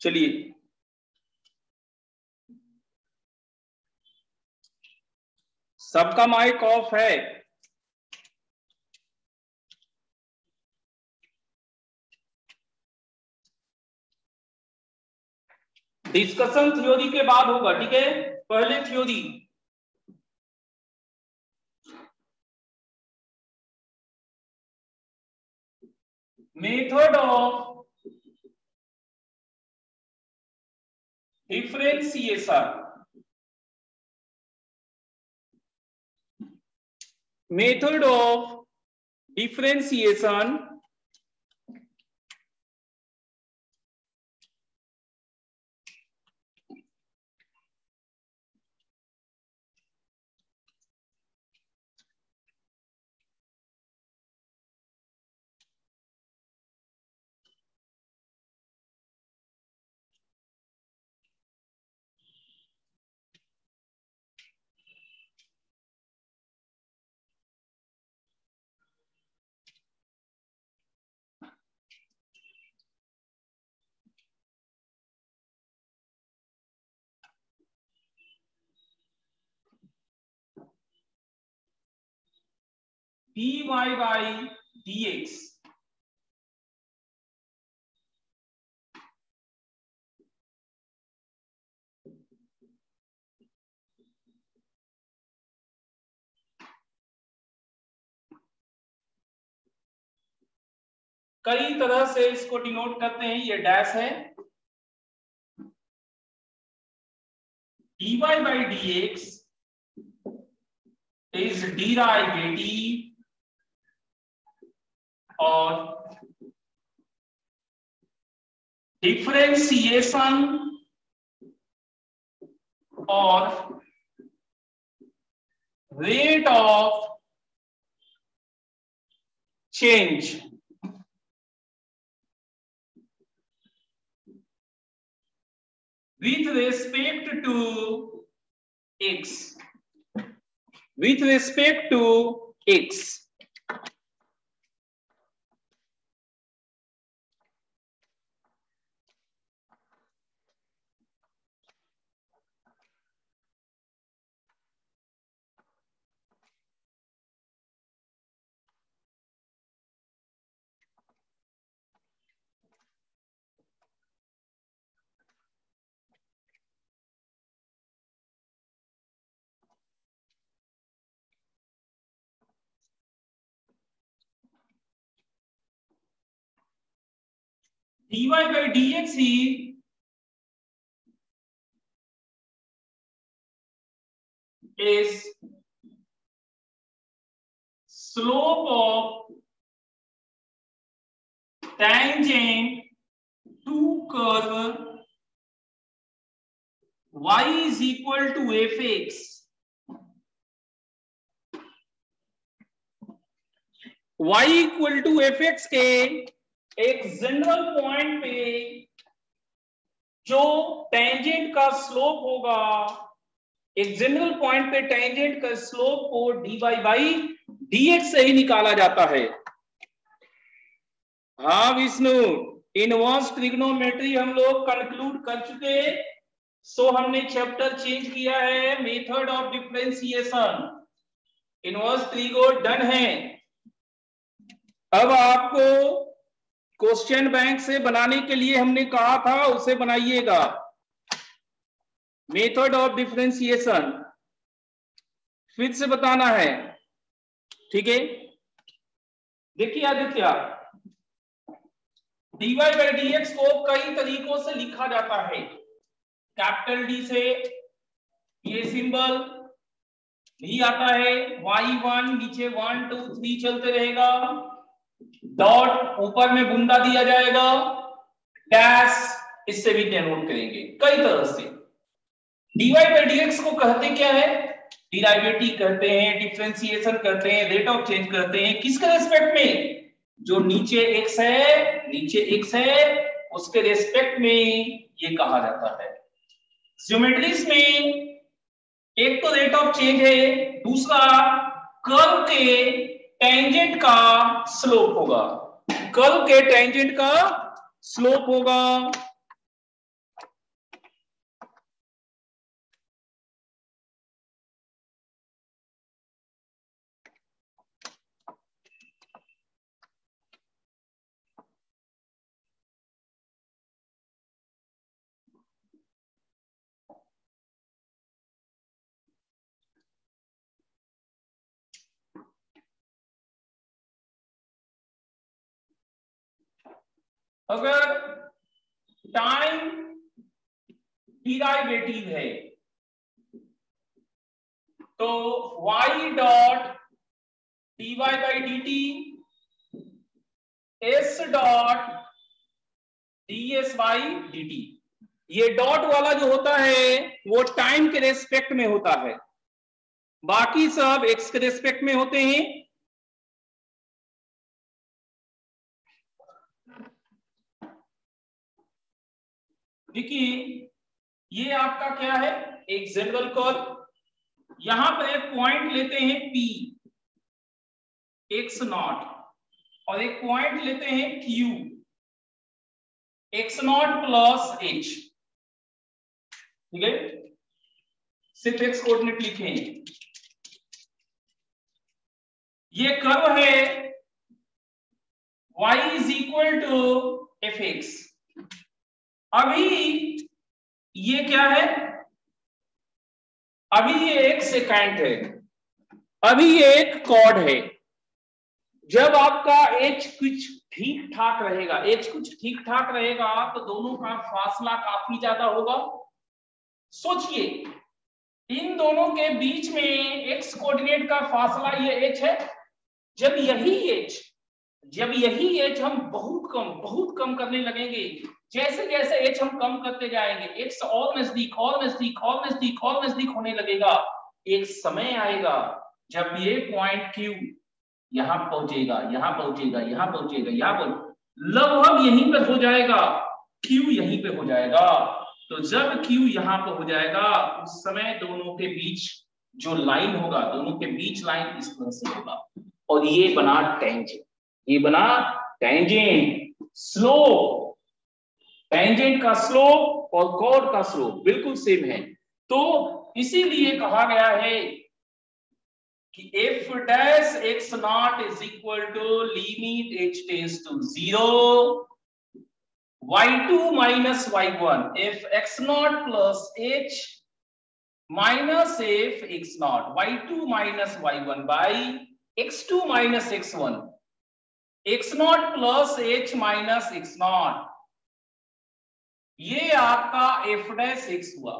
चलिए सबका mic off है। डिस्कशन थ्योरी के बाद होगा, ठीक है। पहले theory. Method of differentiation. Method of differentiation dy by dx कई तरह से इसको डिनोट करते हैं। ये डैश है। dy by dx is derivative और डिफरेंशिएशन और rate of change with respect to x, with respect to x। dy by dx is slope of tangent to curve y is equal to fx। y equal to fx के एक general point पे जो tangent का slope होगा, एक general point पे tangent का slope को dy बाई dx से ही निकाला जाता है। हाँ विष्णु, इनवर्स ट्रिग्नोमेट्री हम लोग कंक्लूड कर चुके। सो हमने चैप्टर चेंज किया है, method of differentiation. Inverse trigo done है। अब आपको क्वेश्चन बैंक से बनाने के लिए हमने कहा था, उसे बनाइएगा। मेथड ऑफ डिफरेंशिएशन फिर से बताना है, ठीक है। देखिए आदित्य, dy by dx को कई तरीकों से लिखा जाता है। कैपिटल डी से ये सिंबल भी आता है, y1 नीचे 1 2 3 चलते रहेगा, डॉट ऊपर में बूंदा दिया जाएगा, डैश इससे भी डिनोट करेंगे कई तरह से। dy by dx को कहते क्या है? डिराइवेटिव कहते हैं, डिफरेंशिएशन करते हैं, रेट ऑफ चेंज करते हैं। किसके रेस्पेक्ट में? जो नीचे x है, नीचे x है उसके रेस्पेक्ट में ये कहा जाता है। ज्योमेट्रीज में एक तो रेट ऑफ चेंज है, दूसरा कर्व के टेंजेंट का स्लोप होगा। कर्व के टेंजेंट का स्लोप होगा। अगर टाइम डिराइवेटिव है तो y dot dy by dt s dot ds by dt, ये डॉट वाला जो होता है वो टाइम के रेस्पेक्ट में होता है, बाकी सब x के रेस्पेक्ट में होते हैं। देखिए ये आपका क्या है, एक जनरल कर्व, यहां पर एक पॉइंट लेते हैं P x नॉट और एक पॉइंट लेते हैं Q x not plus h, ठीक है, सिर्फ x कोऑर्डिनेट लिखे हैं। ये कर्व है y is equal to fx। अभी ये क्या है, अभी ये एक सेकेंड है, अभी ये एक कॉर्ड है। जब आपका h कुछ ठीक ठाक रहेगा, h कुछ ठीक ठाक रहेगा तो दोनों का फासला काफी ज्यादा होगा। सोचिए इन दोनों के बीच में x कोऑर्डिनेट का फासला ये h है। जब यही h हम बहुत कम करने लगेंगे, जैसे जैसे h हम कम करते जाएंगे x और नजदीक और नजदीक और नजदीक और नजदीक होने लगेगा। एक समय आएगा जब ये पॉइंट Q यहां पहुंचेगा, यहां पहुंचेगा, यहां पहुंचेगा, लगभग यहीं पे हो जाएगा, Q यहीं पे हो जाएगा। तो जब Q यहां पे हो जाएगा उस समय दोनों के बीच जो लाइन होगा, दोनों के बीच लाइन इस तरह से होगा और ये बना टेंजेंट, ये बना टेंजेंट। स्लोप, टेंजेंट का स्लोप और कॉर्ड का स्लोप बिल्कुल सेम है। तो इसीलिए कहा गया है कि f dash x not is equal to limit h tends to 0 y2 minus y1 f x not plus h minus f x not y2 minus y1 by x2 minus x1 x not plus h minus x not, ये आपका f dash x हुआ,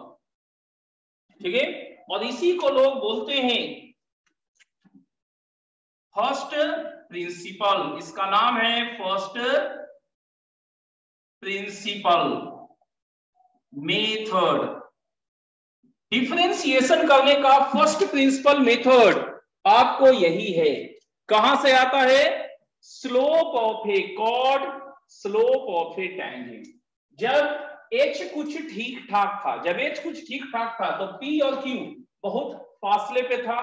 ठीक है। और इसी को लोग बोलते हैं फर्स्ट प्रिंसिपल, इसका नाम है फर्स्ट प्रिंसिपल मेथड। डिफरेंशिएशन करने का फर्स्ट प्रिंसिपल मेथड आपको यही है। कहां से आता है, slope of a chord, slope of a tangent. जब h कुछ ठीक ठाक था, जब h कुछ ठीक ठाक था तो P और Q बहुत फासले पे था।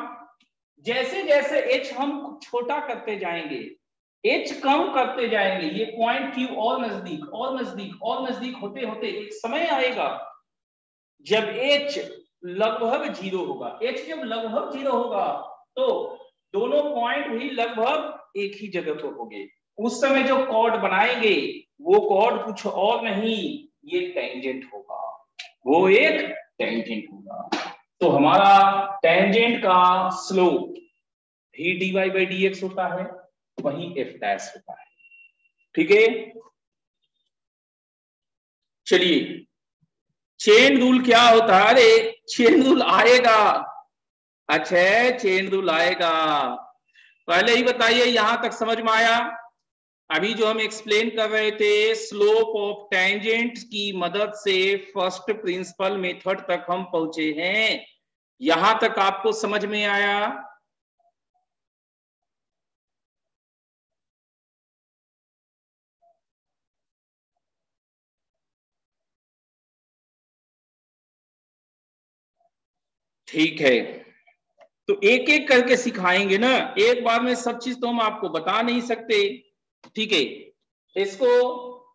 जैसे जैसे h हम छोटा करते जाएंगे, h कम करते जाएंगे, ये पॉइंट Q और नजदीक और नजदीक और नजदीक होते होते एक समय आएगा जब h लगभग 0 होगा। h जब लगभग 0 होगा तो दोनों पॉइंट भी लगभग एक ही जगह पर होंगे। उस समय जो कॉर्ड बनाएंगे वो कॉर्ड कुछ और नहीं, ये टेंजेंट होगा, वो एक टेंजेंट होगा। तो हमारा टेंजेंट का slope he dy by dx होता है, वही f डैश होता है, ठीक है। चलिए चेन रूल क्या होता है, अरे चेन रूल आएगा, अच्छा चेन रूल आएगा, पहले ही बताइए यहां तक समझ में आया। अभी जो हम एक्सप्लेन कर रहे थे स्लोप ऑफ टेंजेंट की मदद से फर्स्ट प्रिंसिपल मेथड तक हम पहुंचे हैं, यहां तक आपको समझ में आया। ठीक है, तो एक एक करके सिखाएंगे ना, एक बार में सब चीज तो हम आपको बता नहीं सकते, ठीक है। इसको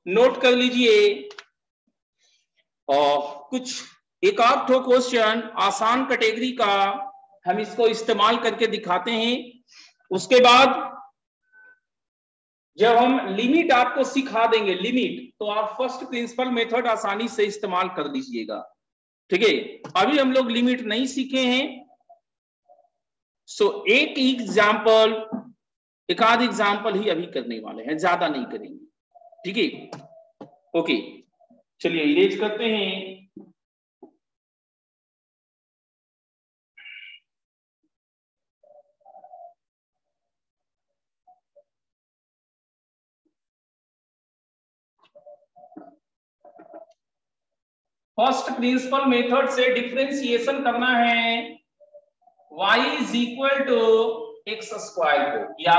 नोट कर लीजिए और कुछ एक आध ठो क्वेश्चन आसान कैटेगरी का हम इसको इस्तेमाल करके दिखाते हैं। उसके बाद जब हम लिमिट आपको सिखा देंगे, लिमिट, तो आप फर्स्ट प्रिंसिपल मेथड आसानी से इस्तेमाल कर लीजिएगा, ठीक है। अभी हम लोग लिमिट नहीं सीखे हैं, सो एक एग्जाम्पल, एक आध एग्जाम्पल ही अभी करने वाले हैं, ज्यादा नहीं करेंगे, ठीक है। ओके, चलिए इरेज करते हैं। फर्स्ट प्रिंसिपल मेथड से डिफरेंशिएशन करना है y is equal to x square को या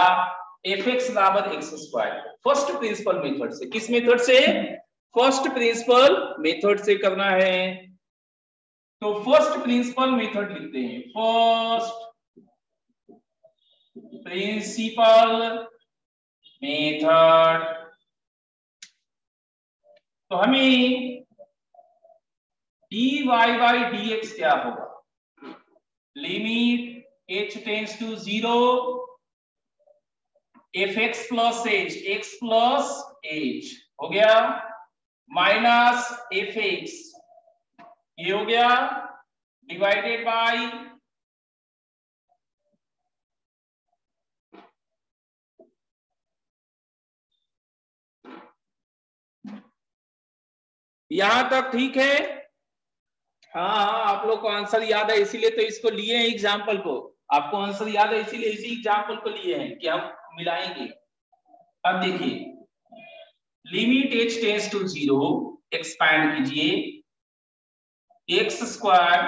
एफ एक्स बराबर एक्स स्क्वायर को। फर्स्ट प्रिंसिपल मेथड से, किस मेथड से? फर्स्ट प्रिंसिपल मेथड से करना है। तो फर्स्ट प्रिंसिपल मेथड लिखते हैं, फर्स्ट प्रिंसिपल मेथड। तो हमें dy बाई dx क्या होगा? Limit h tends to 0 f x plus h, x plus h हो गया, माइनस एफ एक्स ये हो गया, डिवाइडेड बाई यहां तक ठीक है? हाँ, आप लोग को आंसर याद है इसीलिए तो इसको लिए हैं एग्जाम्पल को। आपको आंसर याद है इसीलिए इसी एग्जाम्पल को लिए हैं कि हम मिलाएंगे। अब देखिए, limit h tends to 0 expand कीजिए, x square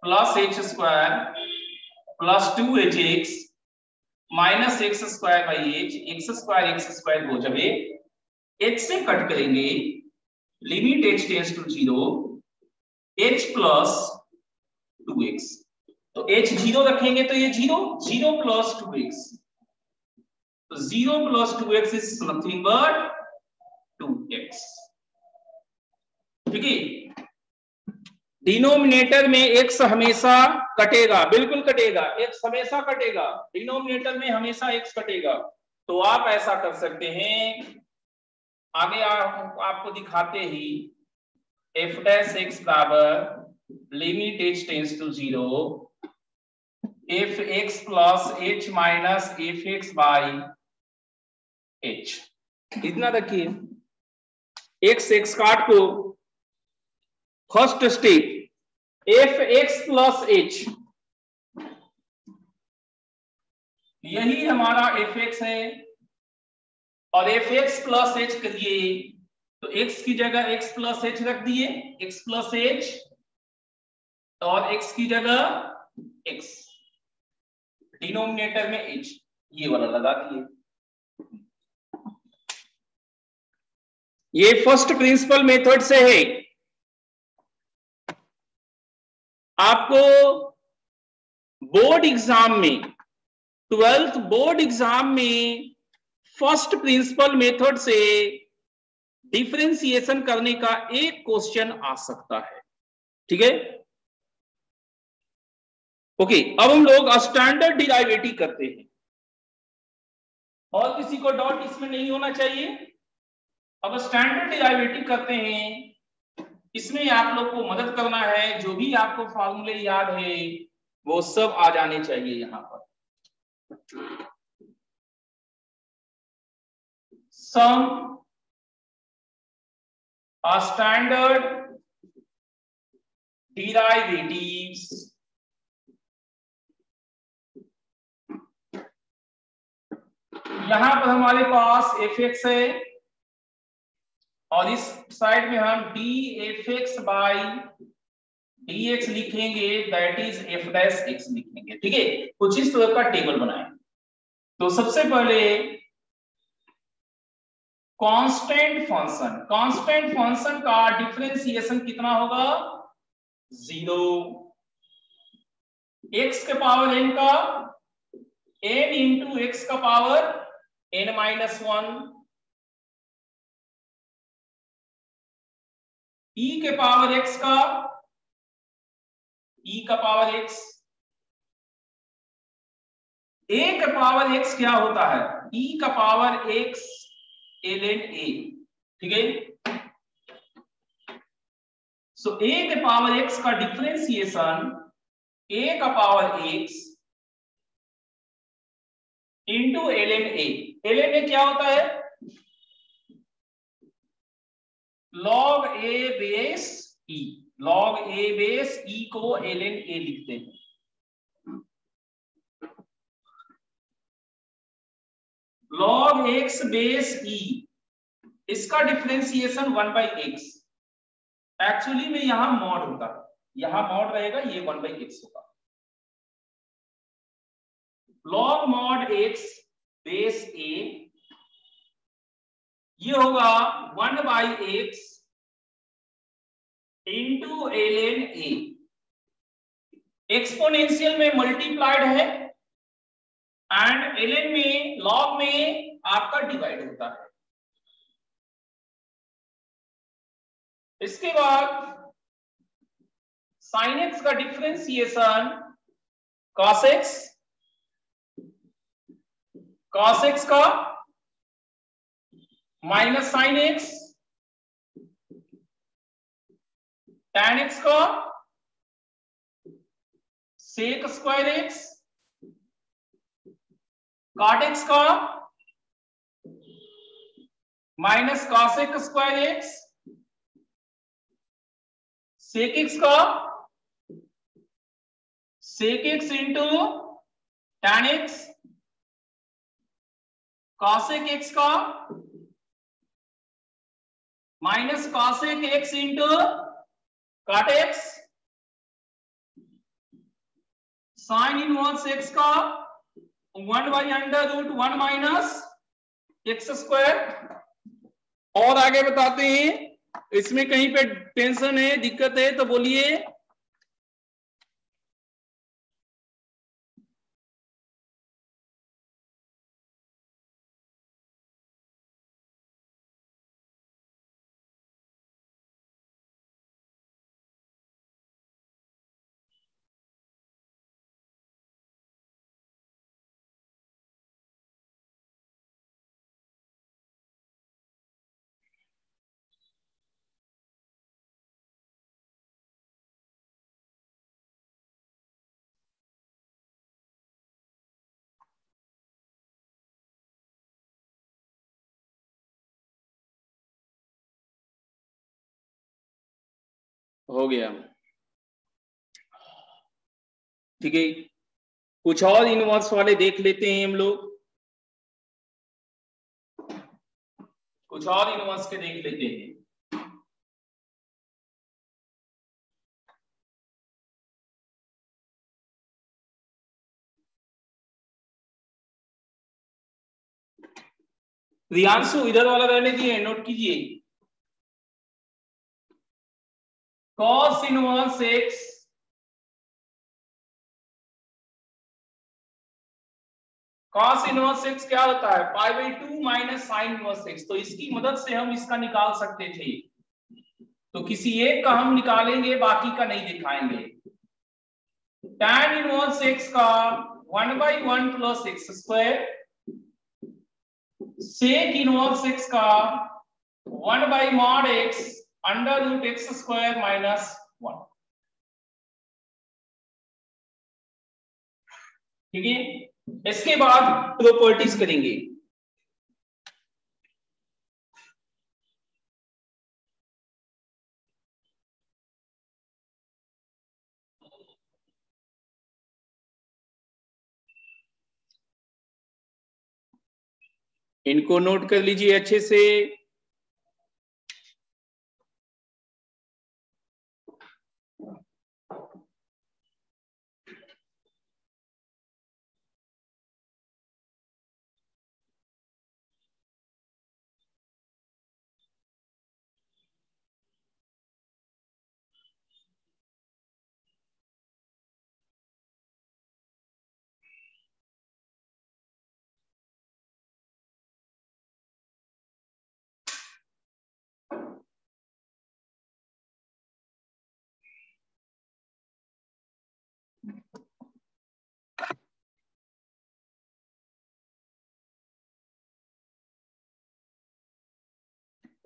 plus h square plus 2hx minus x square by h, x square हो जाए, h से कट करेंगे, limit h tends to 0 h प्लस 2x, तो h 0 रखेंगे तो ये 0, 0 प्लस 2x, तो 0 plus 2x is nothing but 2x। ठीक है, डिनोमिनेटर में x हमेशा कटेगा, बिल्कुल कटेगा, x हमेशा कटेगा, डिनोमिनेटर में हमेशा x कटेगा। तो आप ऐसा कर सकते हैं, आगे आपको दिखाते ही, एफ डैश एक्स बराबर limit h tends to 0 f x plus h minus f x by h, इतना रखिए। एक्स एक्स काट को, first step f x plus h, यही हमारा एफ एक्स है, और एफ एक्स प्लस एच करिए तो x की जगह x प्लस एच रख दिए, x प्लस एच, और x की जगह x, डिनोमिनेटर में h ये वाला लगा दिए। ये फर्स्ट प्रिंसिपल मेथड से है। आपको बोर्ड एग्जाम में, 12th बोर्ड एग्जाम में फर्स्ट प्रिंसिपल मेथड से डिफरेंशिएशन करने का एक क्वेश्चन आ सकता है। ठीक है, ओके। अब हम लोग स्टैंडर्ड डिराइवेटिव करते हैं, और किसी को डाउट इसमें नहीं होना चाहिए। अब स्टैंडर्ड डिराइवेटिव करते हैं, इसमें आप लोग को मदद करना है, जो भी आपको फॉर्मूले याद है वो सब आ जाने चाहिए यहां पर। सम स्टैंडर्ड डिराइवेटिव्स यहां पर हमारे पास एफ एक्स है, और इस साइड में हम d f x by d x लिखेंगे, that is f dash x लिखेंगे। ठीक है, कुछ इस तरह का टेबल बनाएं। तो सबसे पहले कांस्टेंट फंक्शन का डिफरेंशिएशन कितना होगा? 0, एक्स के पावर n का n इंटू एक्स का पावर n माइनस 1, e के पावर x का e का पावर x, a के पावर x क्या होता है? e का पावर x ln a। ठीक है, सो a के पावर x का डिफरेंशिएशन a का power x into ln a। ln a क्या होता है? log a base e, log a base e को ln a लिखते हैं। log x बेस e, इसका डिफरेंशिएशन 1/x, एक्चुअली में यहां मॉड होता है, यहां मॉड रहेगा, ये 1/x होगा। log mod x base a, ये होगा 1/x into ln a, exponential में मल्टीप्लाइड है एंड ln में, log में आपका डिवाइड होता है। इसके बाद sin x का डिफरेंशिएशन cos x का minus sin x, tan x का sec square x, cot x का minus cos x square x, sec x का sec x into tan x, cosec x का minus cosec x into cot x, sin inverse x का 1/√1 minus x square. और आगे बताते हैं, इसमें कहीं पे टेंशन है, दिक्कत है तो बोलिए। हो गया, ठीक है। कुछ और इनवर्स वाले देख लेते हैं हम लोग, कुछ और इनवर्स के देख लेते हैं। रियांशु इधर वाला रहने दिए, नोट कीजिए। cos inverse x cos inverse x क्या होता है, π/2 माइनस sin इनवर्स x। तो इसकी मदद से हम इसका निकाल सकते थे, तो किसी एक का हम निकालेंगे, बाकी का नहीं दिखाएंगे। tan इनवर्स x का 1/1 plus x square, sec inverse x का 1/mod x √x square minus 1। ठीक है, इसके बाद प्रॉपर्टीज करेंगे। इनको नोट कर लीजिए अच्छे से।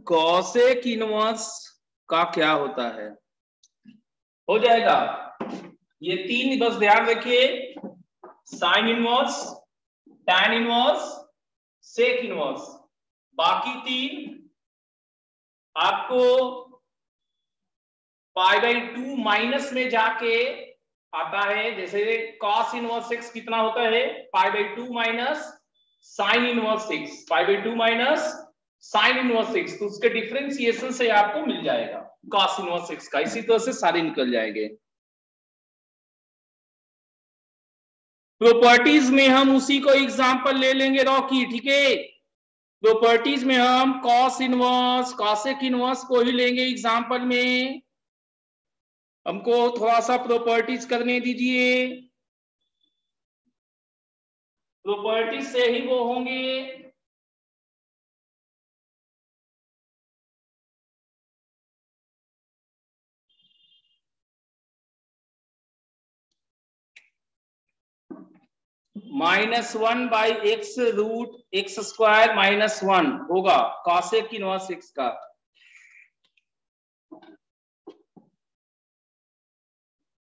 कॉसेक इनवर्स का क्या होता है, हो जाएगा ये तीन, बस ध्यान रखिए। Sine inverse, tan inverse, sec inverse, बाकी तीन आपको π/2 माइनस में जाके आता है, जैसे cos इनवर्स x कितना होता है, π/2 minus sine inverse x, π/2 minus sine inverse x, तो उसके डिफरेंशिएशन से आपको मिल जाएगा cos इनवर्स x का। इसी तरह से सारे निकल जाएंगे। प्रॉपर्टीज में हम उसी को एग्जांपल ले लेंगे रॉ की, ठीक है। प्रॉपर्टीज में हम cos इनवर्स cosec इनवर्स को ही लेंगे एग्जांपल में। हमको थोड़ा सा प्रॉपर्टीज करने दीजिए, प्रॉपर्टीज से ही वो होंगे। -1/x√x² -1 होगा cosec इनवर्स x का।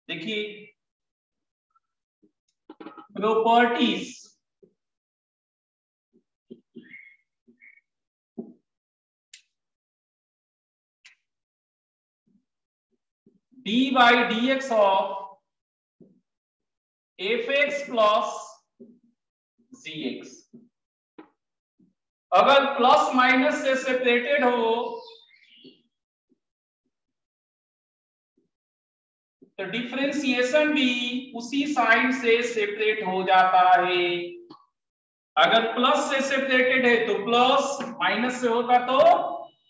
देखिए properties, d/dx of fx plus gx, अगर प्लस माइनस से सेपरेटेड हो तो डिफरेंशिएशन भी उसी साइन से सेपरेट हो जाता है। अगर प्लस से सेपरेटेड है तो प्लस, माइनस से होगा तो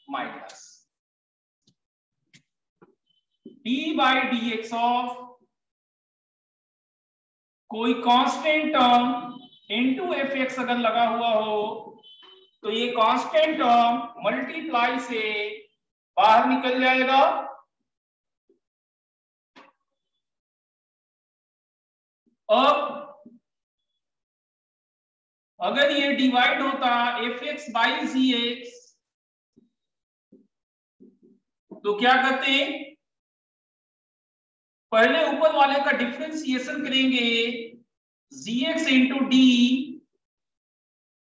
माइनस। d/dx ऑफ कोई कांस्टेंट टर्म इनटू fx अगर लगा हुआ हो तो ये कांस्टेंट टर्म मल्टीप्लाई से बाहर निकल जाएगा। अब अगर ये डिवाइड होता fx/gx तो क्या करते हैं, पहले ऊपर वाले का डिफरेंशिएशन करेंगे, gx into D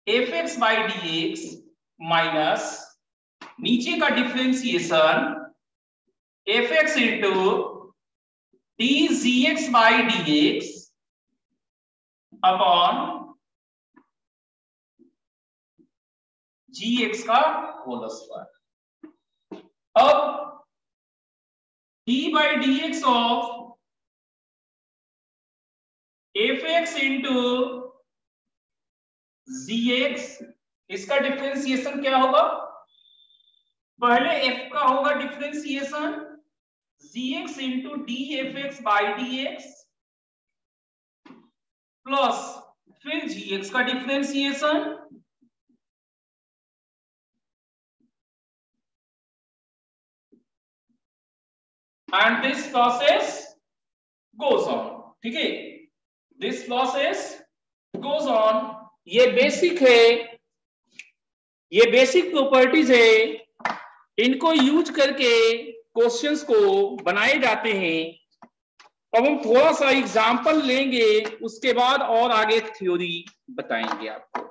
fx/dx minus नीचे का differentiation fx into D gx/dx upon gx का होल स्क्वायर। अब d/dx of fx into gx, इसका डिफरेंशिएशन क्या होगा, पहले f का होगा differentiation gx into D fx/dx plus फिर gx का differentiation and this process goes on, ठीक है, this process goes on। ये बेसिक है, ये बेसिक प्रॉपर्टीज है, इनको यूज करके क्वेश्चंस को बनाए जाते हैं। अब हम थोड़ा सा एग्जांपल लेंगे, उसके बाद और आगे थ्योरी बताएंगे आपको।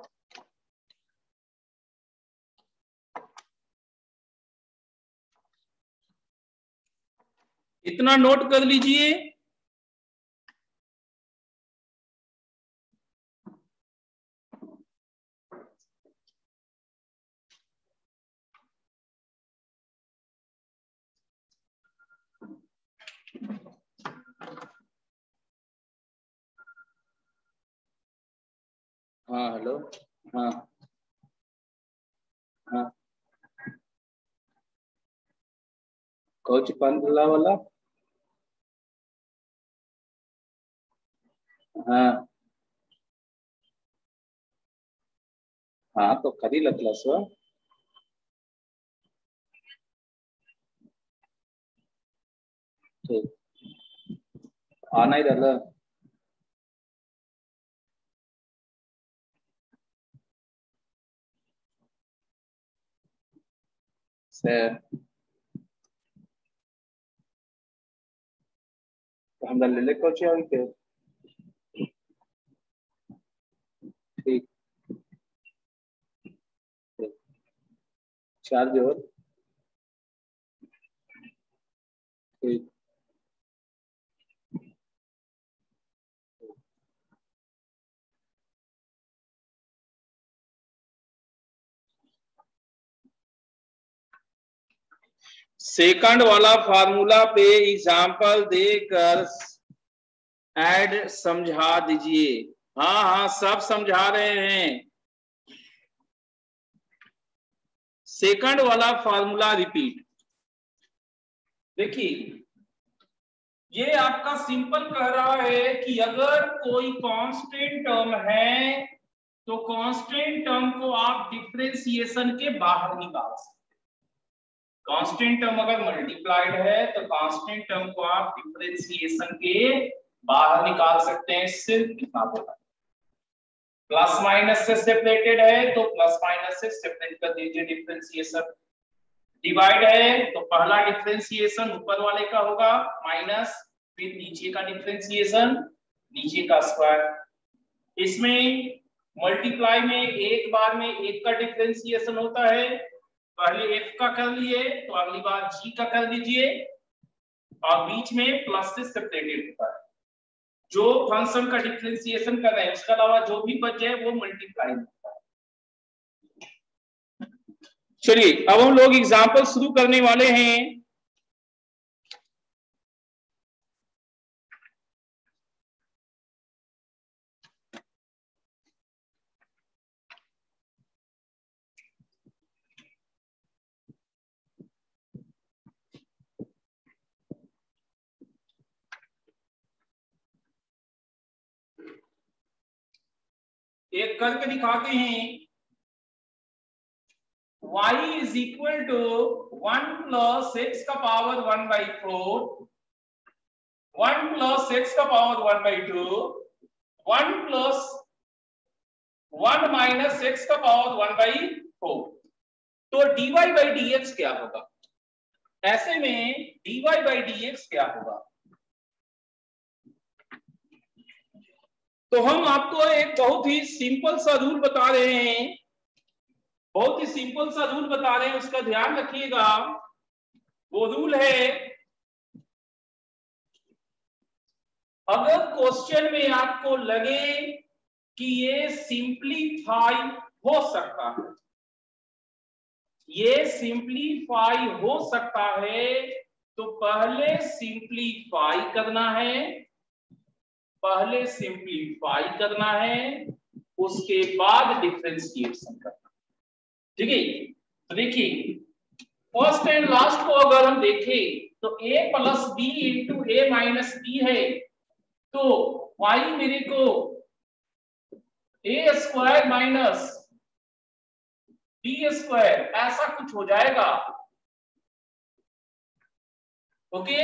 इतना नोट कर लीजिए। हाँ हेलो, हाँ हाँ, कौच पंद्रह वाला, हाँ हाँ तो खरी लतला सो ठीक आना ही रहला सर, हमरा ले ले कौच और के ठीक ठीक चार्ज और सेकंड वाला फार्मूला पे एग्जाम्पल देकर ऐड समझा दीजिए। हाँ हाँ सब समझा रहे हैं। सेकंड वाला फार्मूला रिपीट। देखिए ये आपका सिंपल कह रहा है कि अगर कोई कांस्टेंट टर्म है तो कांस्टेंट टर्म को आप डिफरेंशिएशन के बाहर निकाल सकते। कांस्टेंट टर्म अगर मल्टीप्लाइड है तो कांस्टेंट टर्म को आप डिफरेंशिएशन के बाहर निकाल सकते हैं। सिर्फ इतना बोला। प्लस माइनस से सेपरेटेड है तो प्लस माइनस से सेपरेट कर दीजिए डिफरेंशिएशन। डिवाइड है तो पहला डिफरेंशिएशन ऊपर वाले का होगा माइनस, फिर नीचे का डिफरेंशिएशन नीचे का स्क्वायर। इसमें मल्टीप्लाई में एक बार में एक का डिफरेंशिएशन होता है। पहले f का कर लिए तो अगली बार g का कर लीजिए और बीच में प्लस से सेपरेटेड होता है। जो फंक्शन का डिफरेंशिएशन कर रहे हैं उसके अलावा जो भी बच जाए वो मल्टीप्लाई होता है। चलिए अब हम लोग एग्जाम्पल शुरू करने वाले हैं। एक करके दिखाते हैं। y is equal to 1 plus x का पावर 1/4, 1 plus x का पावर 1/2, 1 plus 1 minus x का पावर 1/4। तो dy by dx क्या होगा? ऐसे में dy by dx क्या होगा? तो हम आपको एक बहुत ही सिंपल सा रूल बता रहे हैं, बहुत ही सिंपल सा रूल बता रहे हैं, उसका ध्यान रखिएगा। वो रूल है, अगर क्वेश्चन में आपको लगे कि ये सिंप्लीफाई हो सकता है, ये सिंप्लीफाई हो सकता है, तो पहले सिंप्लीफाई करना है, पहले सिंप्लीफाई करना है, उसके बाद डिफरेंशिएशन करना। ठीक है, तो देखिए फर्स्ट एंड लास्ट को अगर हम देखें तो a plus b into a minus b है, तो y मेरे को a square minus b square ऐसा कुछ हो जाएगा। ओके,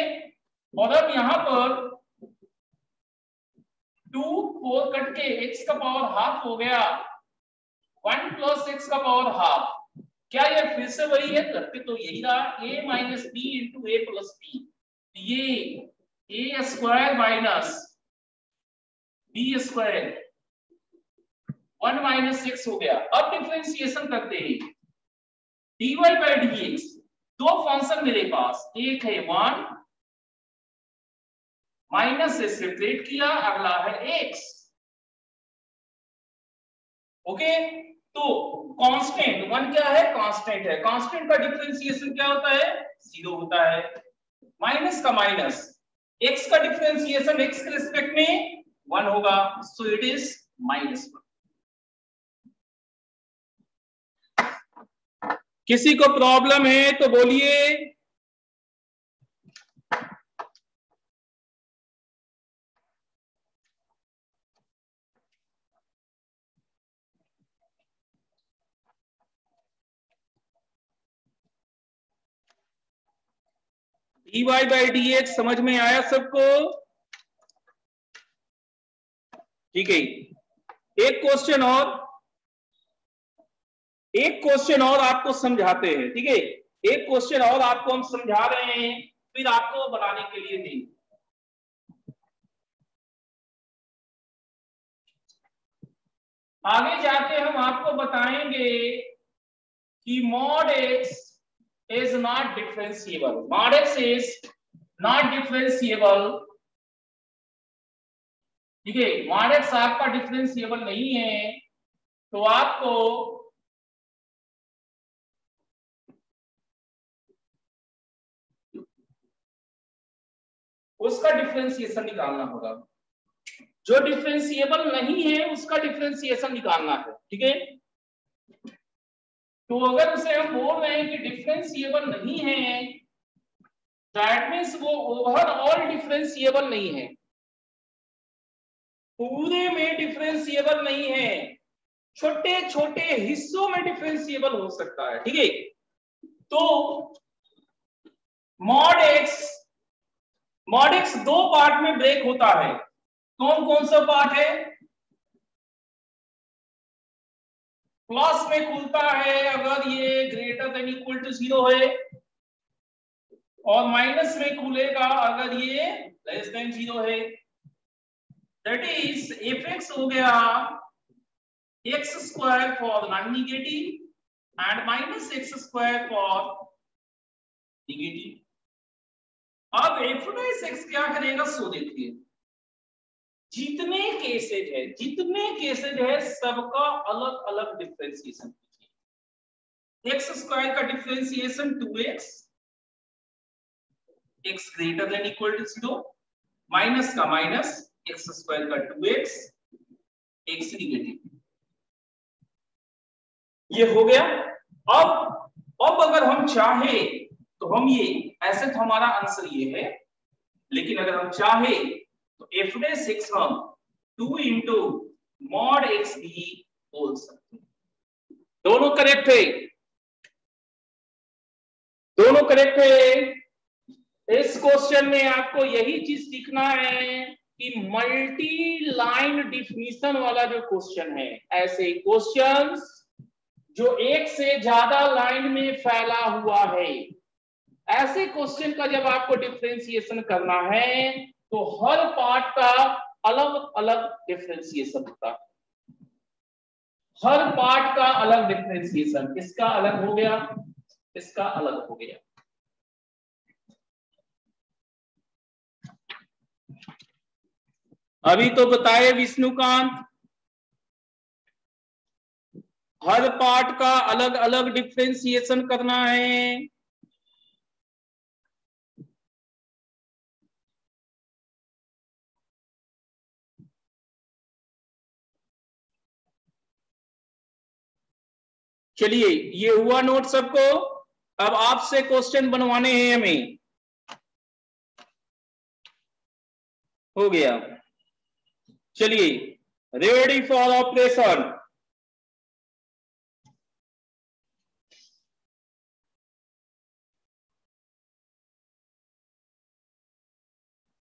और अब यहां पर 2 4 कट के x का पावर हाफ हो गया, 1 प्लस x का पावर हाफ। क्या ये फिर से वही है? करते तो यही रहा, a minus b into a plus b. ये a square minus b square 1 minus x हो गया। अब डिफरेंशिएशन करते हैं, dy बाई dx। दो फंक्शन मेरे पास, एक है 1 माइनस से सेपरेट किया, अगला है x। ओके, तो कांस्टेंट 1 क्या है? कांस्टेंट है। कांस्टेंट का डिफरेंशिएशन क्या होता है? 0 होता है। माइनस का माइनस, x का डिफरेंशिएशन x के रिस्पेक्ट में 1 होगा, सो इट इज -1। किसी को प्रॉब्लम है तो बोलिए। dy बाई dx समझ में आया सबको? ठीक है, एक क्वेश्चन और आपको समझाते हैं। ठीक है, एक क्वेश्चन और आपको हम समझा रहे हैं, फिर आपको बनाने के लिए देंगे। आगे जाके हम आपको बताएंगे कि mod x is not differentiable, mod x is not differentiable, ठीक है, mod x आपका डिफरेंशिएबल नहीं है, तो आपको उसका डिफरेंशिएशन निकालना होगा। जो डिफरेंशिएबल नहीं है उसका डिफरेंशिएशन निकालना है, ठीक है। तो अगर उसे हम बोल रहे हैं कि डिफरेंशिएबल नहीं है, दैट मीन्स वो ओवरऑल डिफरेंशिएबल नहीं है, पूरे में डिफरेंशिएबल नहीं है, छोटे छोटे हिस्सों में डिफरेंशिएबल हो सकता है, ठीक है। तो मॉड एक्स दो पार्ट में ब्रेक होता है। कौन कौन सा पार्ट है? प्लस में खुलता है अगर ये ग्रेटर देन इक्वल टू 0 है, और माइनस में खुलेगा अगर ये लेस देन 0 है। दैट इज एफ एक्स हो गया x square for non negative and minus x square for negative. अब एफ डैश एक्स क्या करेगा सो देखिए, जितने केसेज है सबका अलग अलग डिफरेंशिएशन कीजिए। एक्स स्क्वायर का differentiation 2x, x greater than equal to 0, minus का माइनस एक्स स्क्वायर का 2x, x निगेटिव, ये हो गया। अब अगर हम चाहे तो हम ये, ऐसे तो हमारा आंसर ये है, लेकिन अगर हम चाहे तो एफ डैश एक्स हम 2 इंटू मॉड एक्स भी बोल सकते हैं। दोनों करेक्ट है, दोनों करेक्ट है। इस क्वेश्चन में आपको यही चीज सीखना है कि मल्टी लाइन डिफिनीशन वाला जो क्वेश्चन है, ऐसे क्वेश्चंस जो एक से ज्यादा लाइन में फैला हुआ है, ऐसे क्वेश्चन का जब आपको डिफरेंशिएशन करना है तो हर पार्ट का अलग अलग डिफरेंशिएशन होता है, हर पार्ट का अलग डिफरेंशिएशन, इसका अलग हो गया, इसका अलग हो गया। अभी तो बताए विष्णुकांत, हर पार्ट का अलग अलग डिफरेंशिएशन करना है। चलिए ये हुआ नोट सबको। अब आपसे क्वेश्चन बनवाने हैं हमें, हो गया। चलिए रेडी फॉर ऑपरेशन।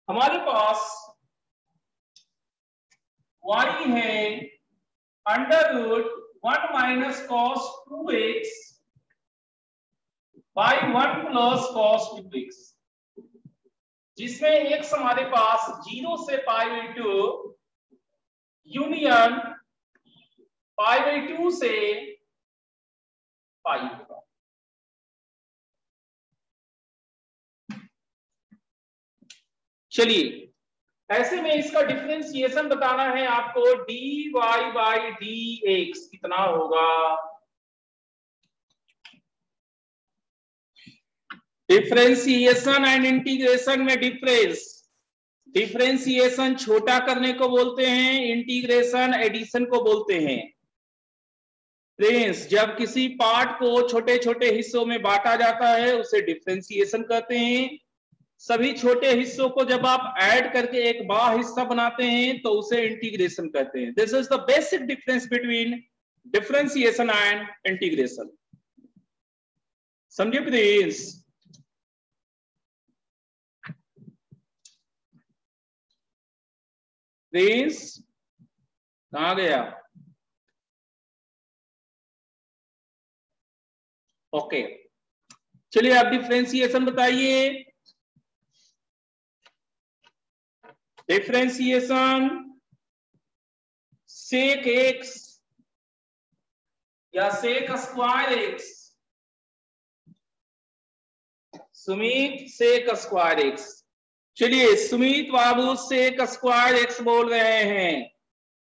हमारे पास y है under root 1 minus cos 2x by 1 plus cos 2x, जिसमें x हमारे पास 0 से pi by 2 union pi by 2 से पाई होगा। चलिए ऐसे में इसका डिफरेंशिएशन बताना है आपको, dy बाई dx कितना होगा। डिफरेंशिएशन एंड इंटीग्रेशन में डिफरेंशिएशन छोटा करने को बोलते हैं, इंटीग्रेशन एडिशन को बोलते हैं। फ्रेंड्स जब किसी पार्ट को छोटे छोटे हिस्सों में बांटा जाता है उसे डिफरेंशिएशन कहते हैं। सभी छोटे हिस्सों को जब आप ऐड करके एक बड़ा हिस्सा बनाते हैं तो उसे इंटीग्रेशन कहते हैं। This is the basic difference between differentiation and integration. समझे प्लीज? प्लीज कहां गया? ओके चलिए आप डिफरेंशिएशन बताइए। डिफरेंशिएशन सेक एक्स या sec square x, Sumit sec square x, चलिए सुमित बाबू सेक स्क्वायर एक्स बोल रहे हैं,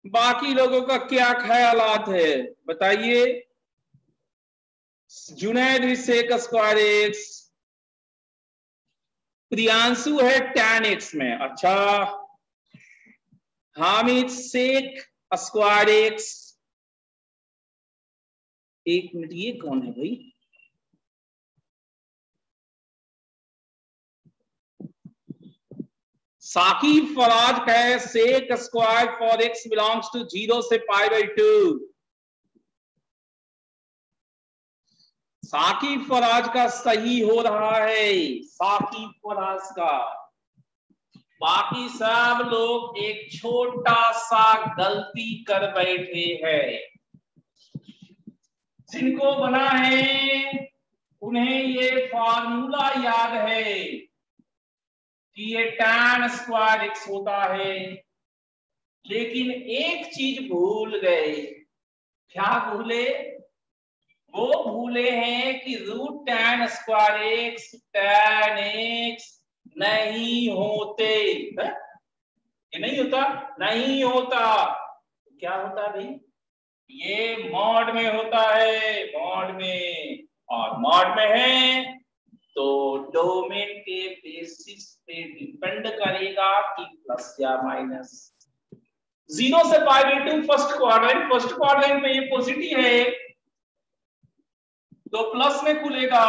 बाकी लोगों का क्या ख्यालात है बताइए। जुनैद भी सेक स्क्वायर एक्स, प्रियांशु है tan x में, अच्छा। हामिद सेक स्क्वायर एक्स, एक मिनट ये कौन है भाई? साकिब फराज है sec square for x belongs to 0 से π/2। साकिब फराज का सही हो रहा है, साकिब फराज का। बाकी सब लोग एक छोटा सा गलती कर बैठे हैं। जिनको बना है उन्हें ये फार्मूला याद है कि ये tan स्क्वायर एक्स होता है, लेकिन एक चीज भूल गए। क्या भूले? वो भूले हैं कि root tan square x tan x नहीं होते। ये नहीं होता, नहीं होता। क्या होता भाई? ये मॉड में होता है, मॉड में। और मॉड में है तो डोमेन के बेसिस पे डिपेंड करेगा कि प्लस या माइनस। 0 से π/2 फर्स्ट क्वाड्रेंट में ये पॉजिटिव है तो प्लस में खुलेगा,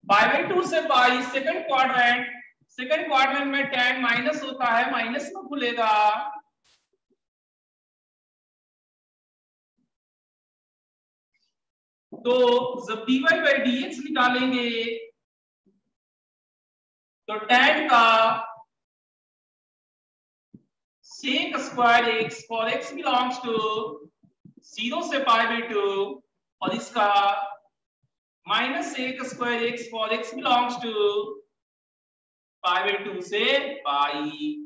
π/2 से पाई सेकंड क्वाड्रेंट में tan माइनस होता है, माइनस में खुलेगा। तो जब dy/dx निकालेंगे तो tan का sec square x for x belongs to 0 से π/2 और इसका minus sec square x for x belongs to π/2 से पाई।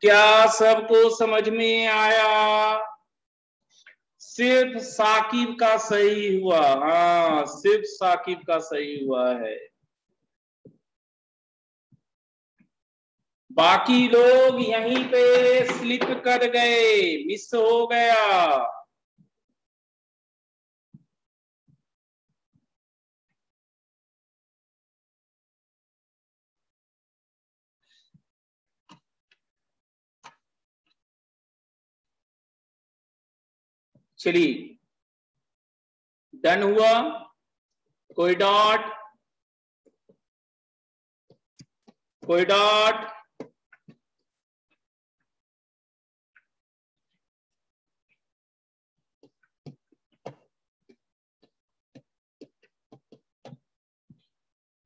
क्या सबको समझ में आया? सिर्फ साकिब का सही हुआ, हाँ सिर्फ साकिब का सही हुआ है, बाकी लोग यहीं पे स्लिप कर गए, मिस हो गया। चलिए डन हुआ, कोई डॉट, कोई डॉट।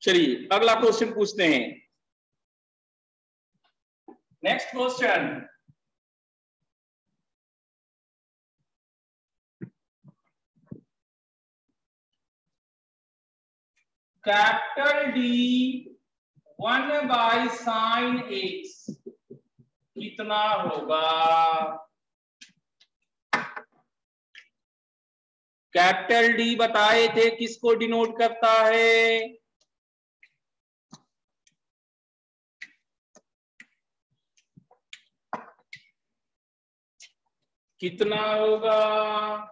चलिए अगला क्वेश्चन पूछते हैं। Next question, capital D 1/sin x कितना होगा? कैपिटल डी बताए थे किसको डिनोट करता है? कितना होगा?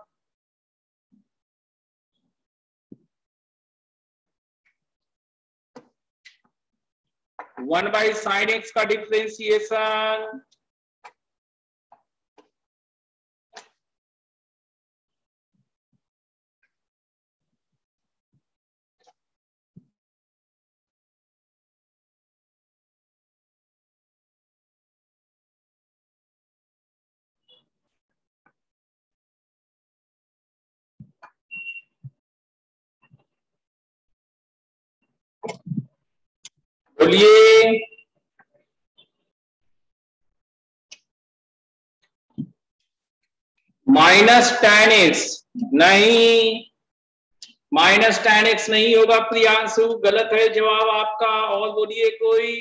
1/sin x का डिफरेंशिएशन बोलिए। -tan x नहीं, -tan x नहीं होगा प्रियांशु, गलत है जवाब आपका। और बोलिए कोई।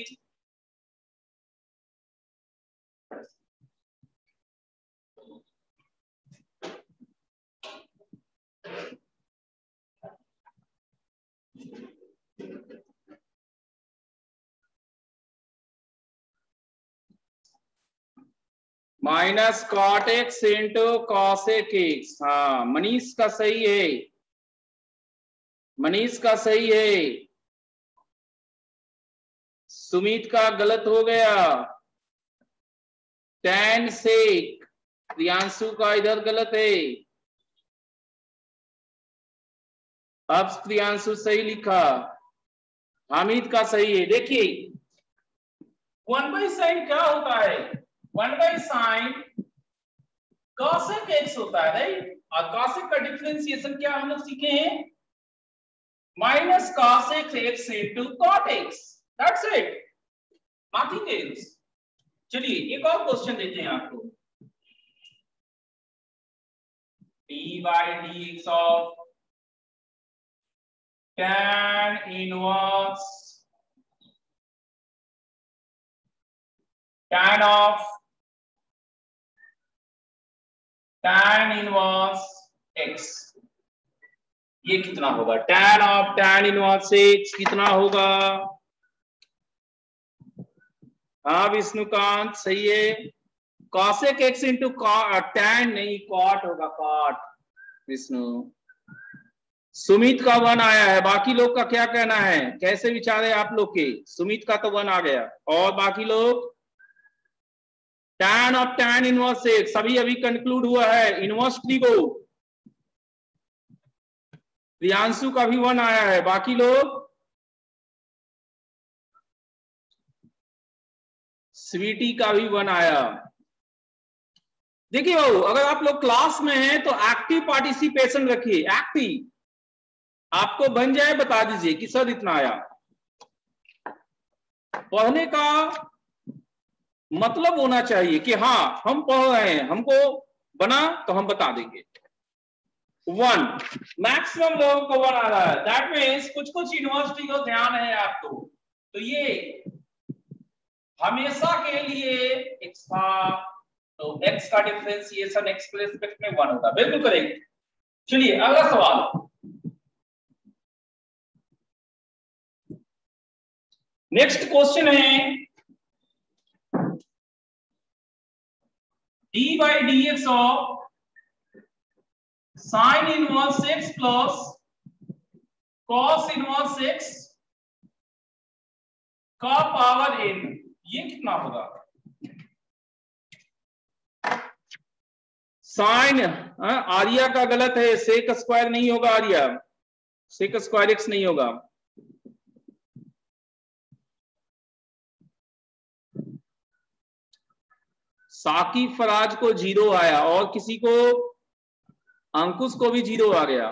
Minus cot x into cosec x. हाँ मनीष का सही है, मनीष का सही है, सुमित का गलत हो गया। tan सेक, प्रियांशु का इधर गलत है। अब प्रियांशु सही लिखा, हामिद का सही है। देखिए 1/sin क्या होता है, 1/sin cosec x होता है, राइट। और cosec का डिफरेंशिएशन क्या हम लोग सीखे हैं, minus cosec x into cot x, that's it, nothing else. चलिए एक और क्वेश्चन देते हैं आपको, d by dx of tan inverse tan of tan inverse x, ये कितना होगा, tan of tan inverse x कितना होगा। हाँ विष्णुकांत सही है, cosec x इंटू tan नहीं cot होगा, cot। विष्णु, सुमित का 1 आया है, बाकी लोग का क्या कहना है, कैसे विचार है आप लोग के। सुमित का तो 1 आ गया, और बाकी लोग tan of tan inverse x सभी अभी कंक्लूड हुआ है, इनवर्स ट्रिगो। प्रियांशु का भी 1 आया है, बाकी लोग स्वीटी का भी 1 आया। देखिए भाऊ अगर आप लोग क्लास में हैं तो एक्टिव पार्टिसिपेशन रखिए, एक्टिव, आपको बन जाए बता दीजिए कि सर इतना आया। पढ़ने का मतलब होना चाहिए कि हाँ हम पढ़ रहे हैं, हमको बना तो हम बता देंगे। 1 मैक्सिमम लोगों को 1 आ रहा है, दैट मीन्स कुछ कुछ यूनिवर्सिटी को ध्यान है आपको, तो ये हमेशा के लिए x था, तो x का डिफरेंशिएशन x के रिस्पेक्ट में 1 होगा, बिल्कुल करेक्ट। चलिए अगला सवाल, नेक्स्ट क्वेश्चन है d by dx of sin inverse x plus cos inverse x का पावर n, ये कितना होगा। साइन आर्या का गलत है, सेक स्क्वायर नहीं होगा, आर्या सेक स्क्वायर x नहीं होगा। साकिब फराज को 0 आया, और किसी को, अंकुश को भी 0 आ गया।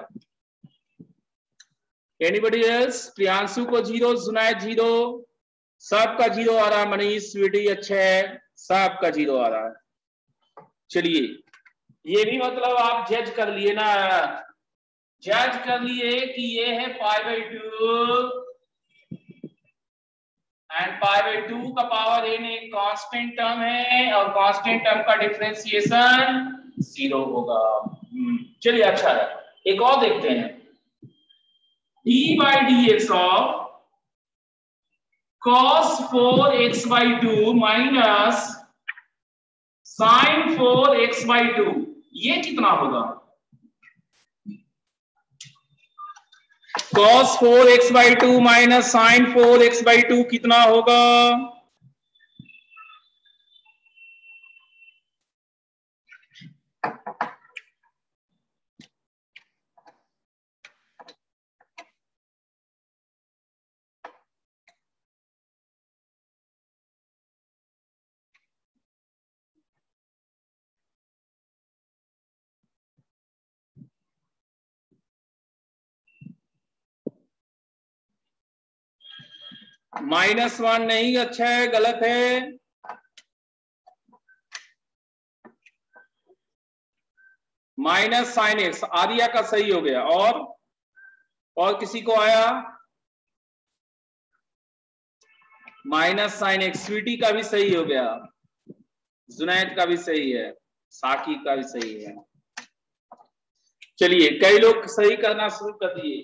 एनीबडी एल्स, प्रियांशु को 0, जुनैद 0, सबका 0 आ रहा है। मनीष स्वीटी अच्छा है, सबका 0 आ रहा है। चलिए ये भी मतलब आप जज कर लिए ना, जज कर लिए कि ये है π/2 एंड π/2 का पावर n एक कांस्टेंट टर्म है, और कांस्टेंट टर्म का डिफरेंशिएशन 0 होगा। चलिए अच्छा है, एक और देखते हैं, d by dx of cos 4x/2 minus sin 4x/2, ये कितना होगा। cos 4x/2 minus sin 4x/2 कितना होगा। -1 नहीं, अच्छा है, गलत है। माइनस साइन एक्स, आर्या का सही हो गया, और किसी को आया माइनस साइन एक्स, स्वीटी का भी सही हो गया, जुनैद का भी सही है, साकी का भी सही है। चलिए कई लोग सही करना शुरू कर दिए।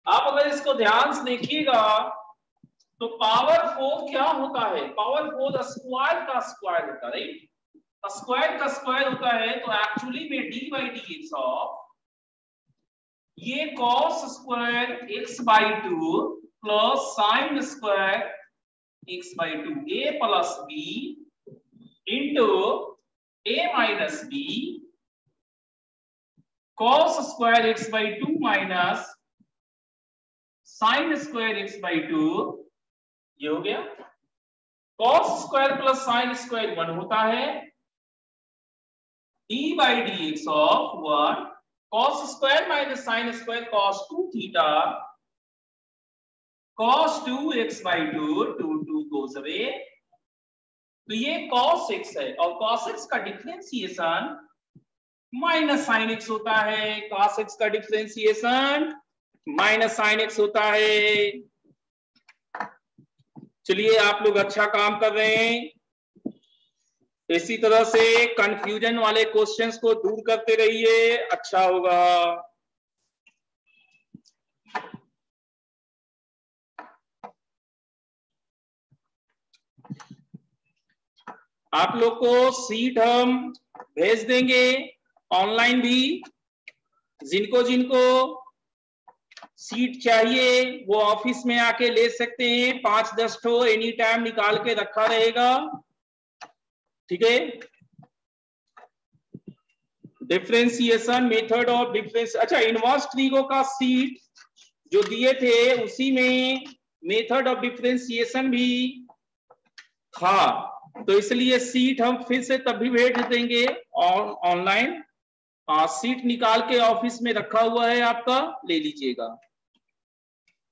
आप अगर इसको ध्यान से देखिएगा तो पावर 4 क्या होता है, पावर 4 स्क्वायर का स्क्वायर होता है, राइट। स्क्वायर का स्क्वायर होता है, तो एक्चुअली में d by d x of ये cos square x by two plus sine square x by two a plus b into a minus b cos square x by two minus sine square x by two, ये हो गया। Cos square plus sine square 1 होता है, d बाई d x of 1 cos square minus sine square cos 2 theta cos 2 x by 2 2 goes away, तो ये cos x है और cos x का डिफरेंशिएशन माइनस साइन x होता है, cos x का डिफरेंशिएशन माइनस साइन x होता है। चलिए आप लोग अच्छा काम कर रहे हैं, इसी तरह से कंफ्यूजन वाले क्वेश्चंस को दूर करते रहिए, अच्छा होगा। आप लोग को सीट हम भेज देंगे ऑनलाइन भी, जिनको जिनको सीट चाहिए वो ऑफिस में आके ले सकते हैं, 5-10 ठो एनी टाइम निकाल के रखा रहेगा, ठीक है। डिफरेंशिएशन मेथड ऑफ डिफरेंस, अच्छा इनवर्स ट्रिगो का सीट जो दिए थे उसी में मेथड ऑफ डिफरेंशिएशन भी था, तो इसलिए सीट हम फिर से तब भी भेज देंगे और ऑनलाइन सीट निकाल के ऑफिस में रखा हुआ है आपका, ले लीजिएगा,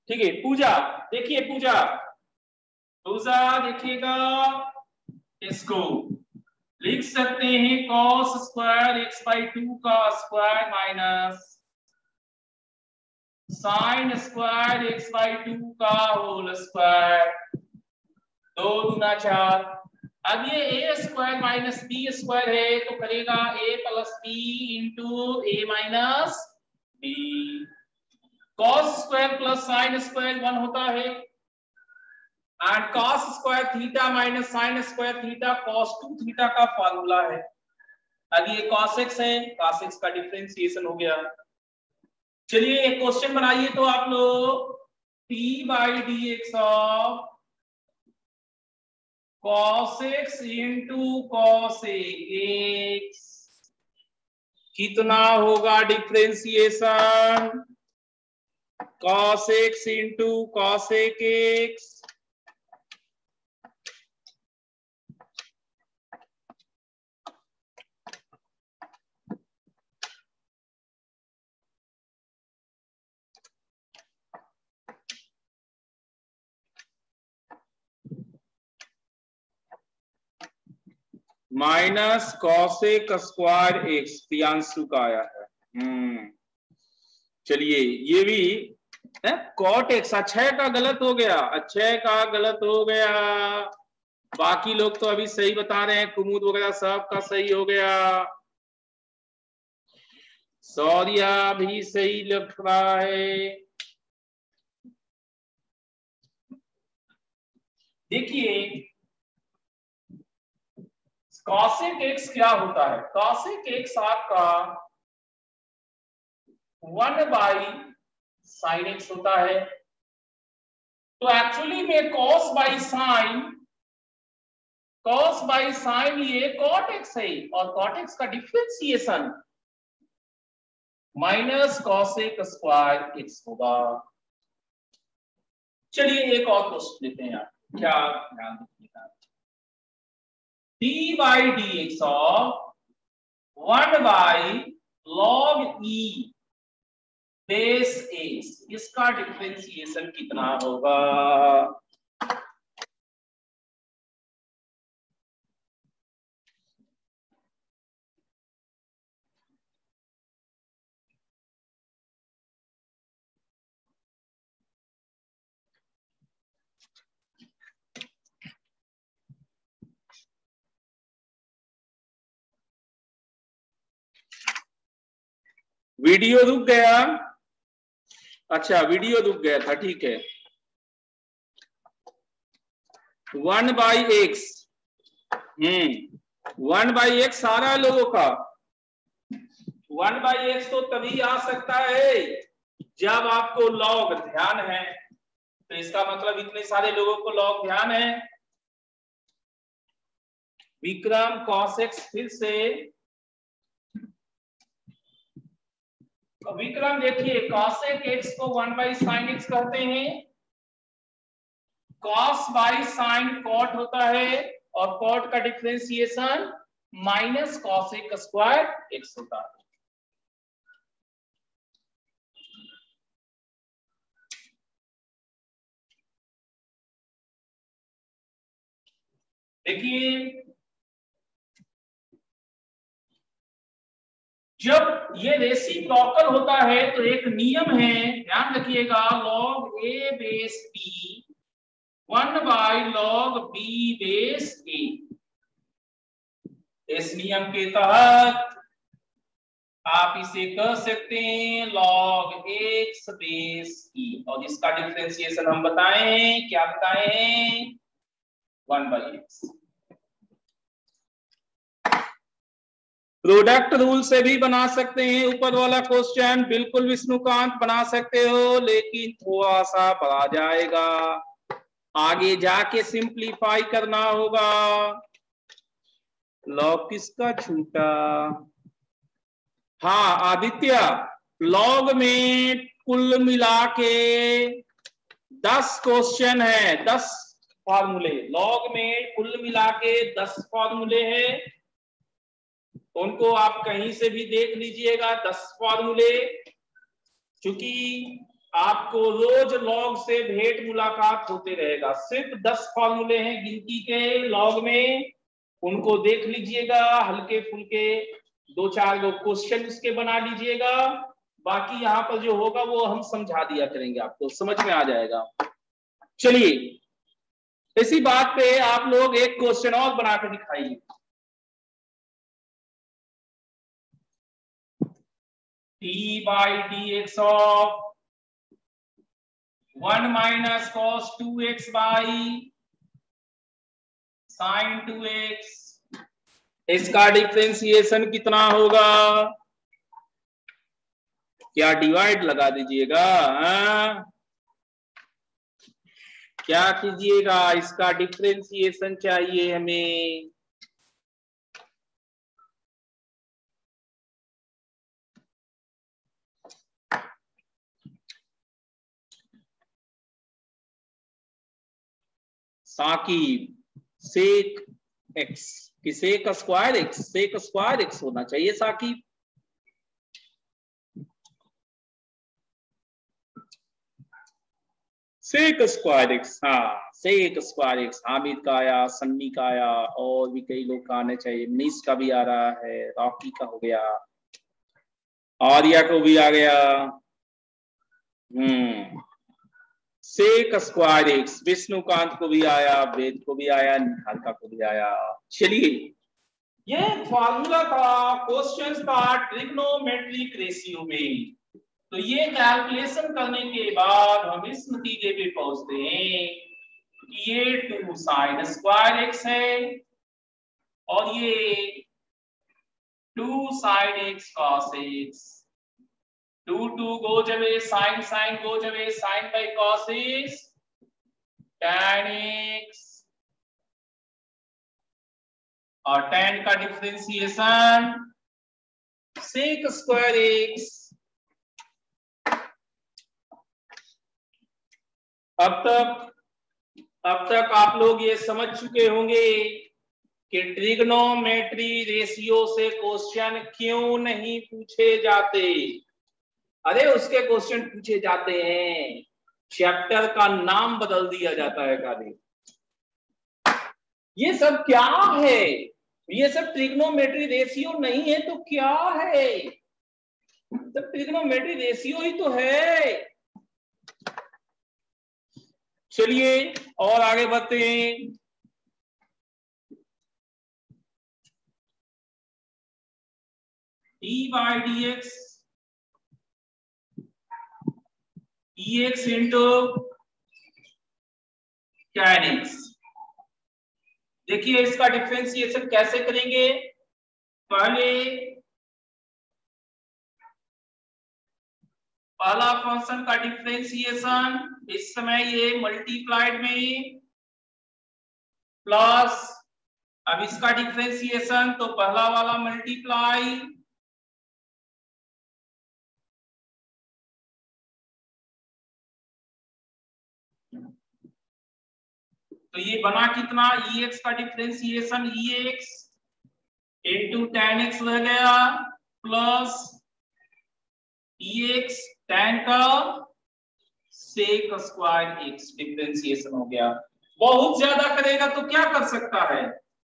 ठीक है। पूजा देखिए, पूजा देखिएगा, इसको लिख सकते हैं cos स्क्वायर एक्स बाई 2 का square minus sine square x by 2 का होल स्क्वायर, 2 दूना 4। अब ये a square minus b square है तो करेगा a plus b into a minus b. cos square plus sine square 1 होता है, and cos square theta minus sine square theta cos 2 theta का फार्मूला है। अब ये cos x है, cos x का डिफरेंशिएशन हो गया। चलिए एक क्वेश्चन बनाइए तो आप लोग, t by d x of cos x into cos x कितना होगा differentiation, cos x into cos x minus cosec square x, Priyanshu का आया है। चलिए ये भी कॉट एक्स, अक्षय का गलत हो गया, अक्षय का गलत हो गया, बाकी लोग तो अभी सही बता रहे हैं, कुमुद वगैरह सब का सही हो गया, सौर्या भी सही लग रहा है। देखिए cosec x क्या होता है, cosec x आपका 1 बाई साइन x होता है, तो एक्चुअली में cos बाई साइन ये cot x है और cot x का differentiation minus cosec square x होगा। चलिए एक और क्वेश्चन लेते हैं यार, क्या ध्यान रखिएगा, d बाई d x of 1 by log e base x, इसका डिफरेंशिएशन कितना होगा। वीडियो रुक गया, अच्छा वीडियो रुक गया था, ठीक है। 1 बाई एक्स, 1/x सारा लोगों का 1/x तो तभी आ सकता है जब आपको लॉग ध्यान है। तो इसका मतलब इतने सारे लोगों को लॉग ध्यान है। विक्रम cos x फिर से, विक्रम देखिए cos x को 1/sin x कहते हैं, cos बाई साइन कॉट होता है और कॉट का differentiation minus cos x square x होता है। देखिए जब ये रेसिप्रोकल होता है तो एक नियम है, ध्यान रखिएगा, log a base b 1/log b base a। इस नियम के तहत आप इसे कह सकते हैं log x बेस e, और इसका डिफरेंशिएशन हम बताएं, क्या बताए हैं, 1/x। प्रोडक्ट रूल से भी बना सकते हैं ऊपर वाला क्वेश्चन, बिल्कुल विष्णुकांत बना सकते हो, लेकिन थोड़ा सा बढ़ा जाएगा, आगे जाके सिंप्लीफाई करना होगा। लॉग किसका छूटा, हाँ आदित्य, लॉग में कुल मिला के 10 क्वेश्चन है, 10 फॉर्मूले, लॉग में कुल मिला के 10 फॉर्मूले हैं, उनको आप कहीं से भी देख लीजिएगा 10 फॉर्मूले। क्योंकि आपको रोज लॉग से भेंट मुलाकात होते रहेगा, सिर्फ 10 फॉर्मूले हैं गिनती के लॉग में, उनको देख लीजिएगा, हल्के फुल्के 2-4 गो क्वेश्चन उसके बना लीजिएगा, बाकी यहाँ पर जो होगा वो हम समझा दिया करेंगे, आपको समझ में आ जाएगा। चलिए इसी बात पे आप लोग एक क्वेश्चन और बना कर दिखाइए। d/dx of 1 minus cos 2x by sin 2x, इसका डिफरेंशिएशन कितना होगा, क्या डिवाइड लगा दीजिएगा, क्या कीजिएगा, इसका डिफरेंशिएशन चाहिए हमें। साकिब सेक एक्स कि sec square x, sec square x होना चाहिए साकिब। सेक स्क्वायर एक्स, हाँ सेक स्क्वायर एक्स, हामिद का आया, सन्नी का आया, और भी कई लोग का आना चाहिए, मनीष का भी आ रहा है, रॉकी का हो गया, आर्या को भी आ गया, सेक स्क्वायर एक्स, विष्णुकांत को भी आया, वेद को भी आया, निहारिका को भी आया। चलिए ये फॉर्मूला था, क्वेश्चन था ट्रिग्नोमेट्रिक रेशियो में, तो ये कैलकुलेशन करने के बाद हम इस नतीजे पे पहुंचते हैं कि ये 2 sin स्क्वायर एक्स है और ये 2 sin x cos x, 2 goes away, sin goes away, sin by cos is tan x, और tan का डिफरेंशिएशन sec स्क्वायर x। अब तक आप लोग ये समझ चुके होंगे कि ट्रिग्नोमेट्री रेशियो से क्वेश्चन क्यों नहीं पूछे जाते। अरे उसके क्वेश्चन पूछे जाते हैं, चैप्टर का नाम बदल दिया जाता है खाली। ये सब क्या है, ये सब ट्रिग्नोमेट्री रेशियो नहीं है तो क्या है, सब ट्रिग्नोमेट्री रेशियो ही तो है। चलिए और आगे बढ़ते हैं। d/dx dx into tan x, देखिए इसका डिफरेंशिएशन कैसे करेंगे। पहला फंक्शन का डिफरेंशिएशन, इस समय ये मल्टीप्लाइड में प्लस, अब इसका डिफरेंशिएशन तो पहला वाला मल्टीप्लाई तो ये बना कितना, EX का differentiation EX into tan x रह गया प्लस EX tan का sec स्क्वायर x डिफरेंशिएशन हो गया। बहुत ज्यादा करेगा तो क्या कर सकता है,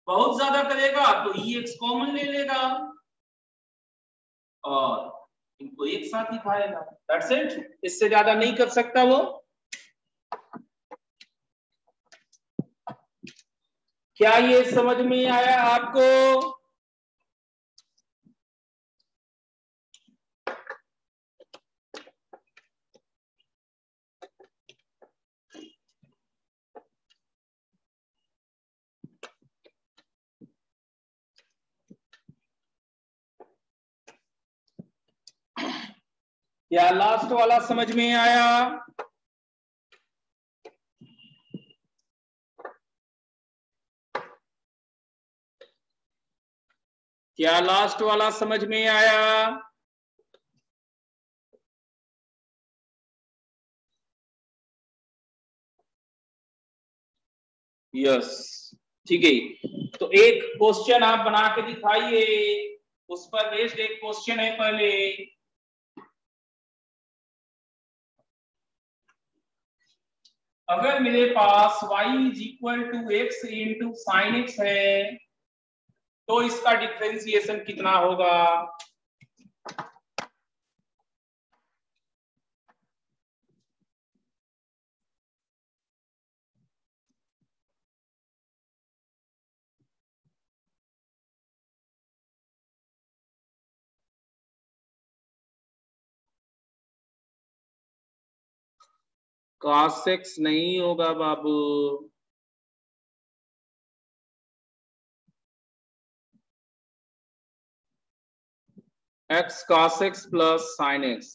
बहुत ज्यादा करेगा तो EX कॉमन ले लेगा और इनको एक साथ ही खाएगा। दैट्स इट, इससे ज्यादा नहीं कर सकता वो। क्या ये समझ में आया आपको? क्या लास्ट वाला समझ में आया? क्या लास्ट वाला समझ में आया? यस, ठीक है। तो एक क्वेश्चन आप बना के दिखाइए, उस पर बेस्ड एक क्वेश्चन है पहले। अगर मेरे पास y is equal to x into sine x है तो इसका डिफरेंशिएशन कितना होगा? cos x नहीं होगा बाबू, x cos x plus sine x.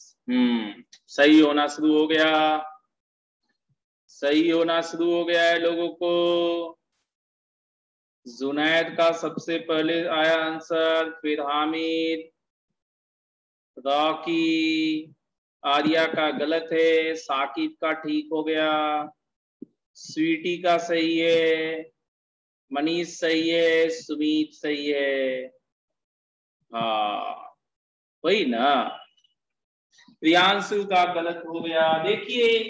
सही होना शुरू हो गया, सही होना शुरू हो गया है लोगों को। जुनैद का सबसे पहले आया आंसर, फिर हामिद, रॉकी, आर्या का गलत है, साकिब का ठीक हो गया, स्वीटी का सही है, मनीष सही है, सुमीत सही है। हाँ वही ना, प्रियांशु का गलत हो गया। देखिए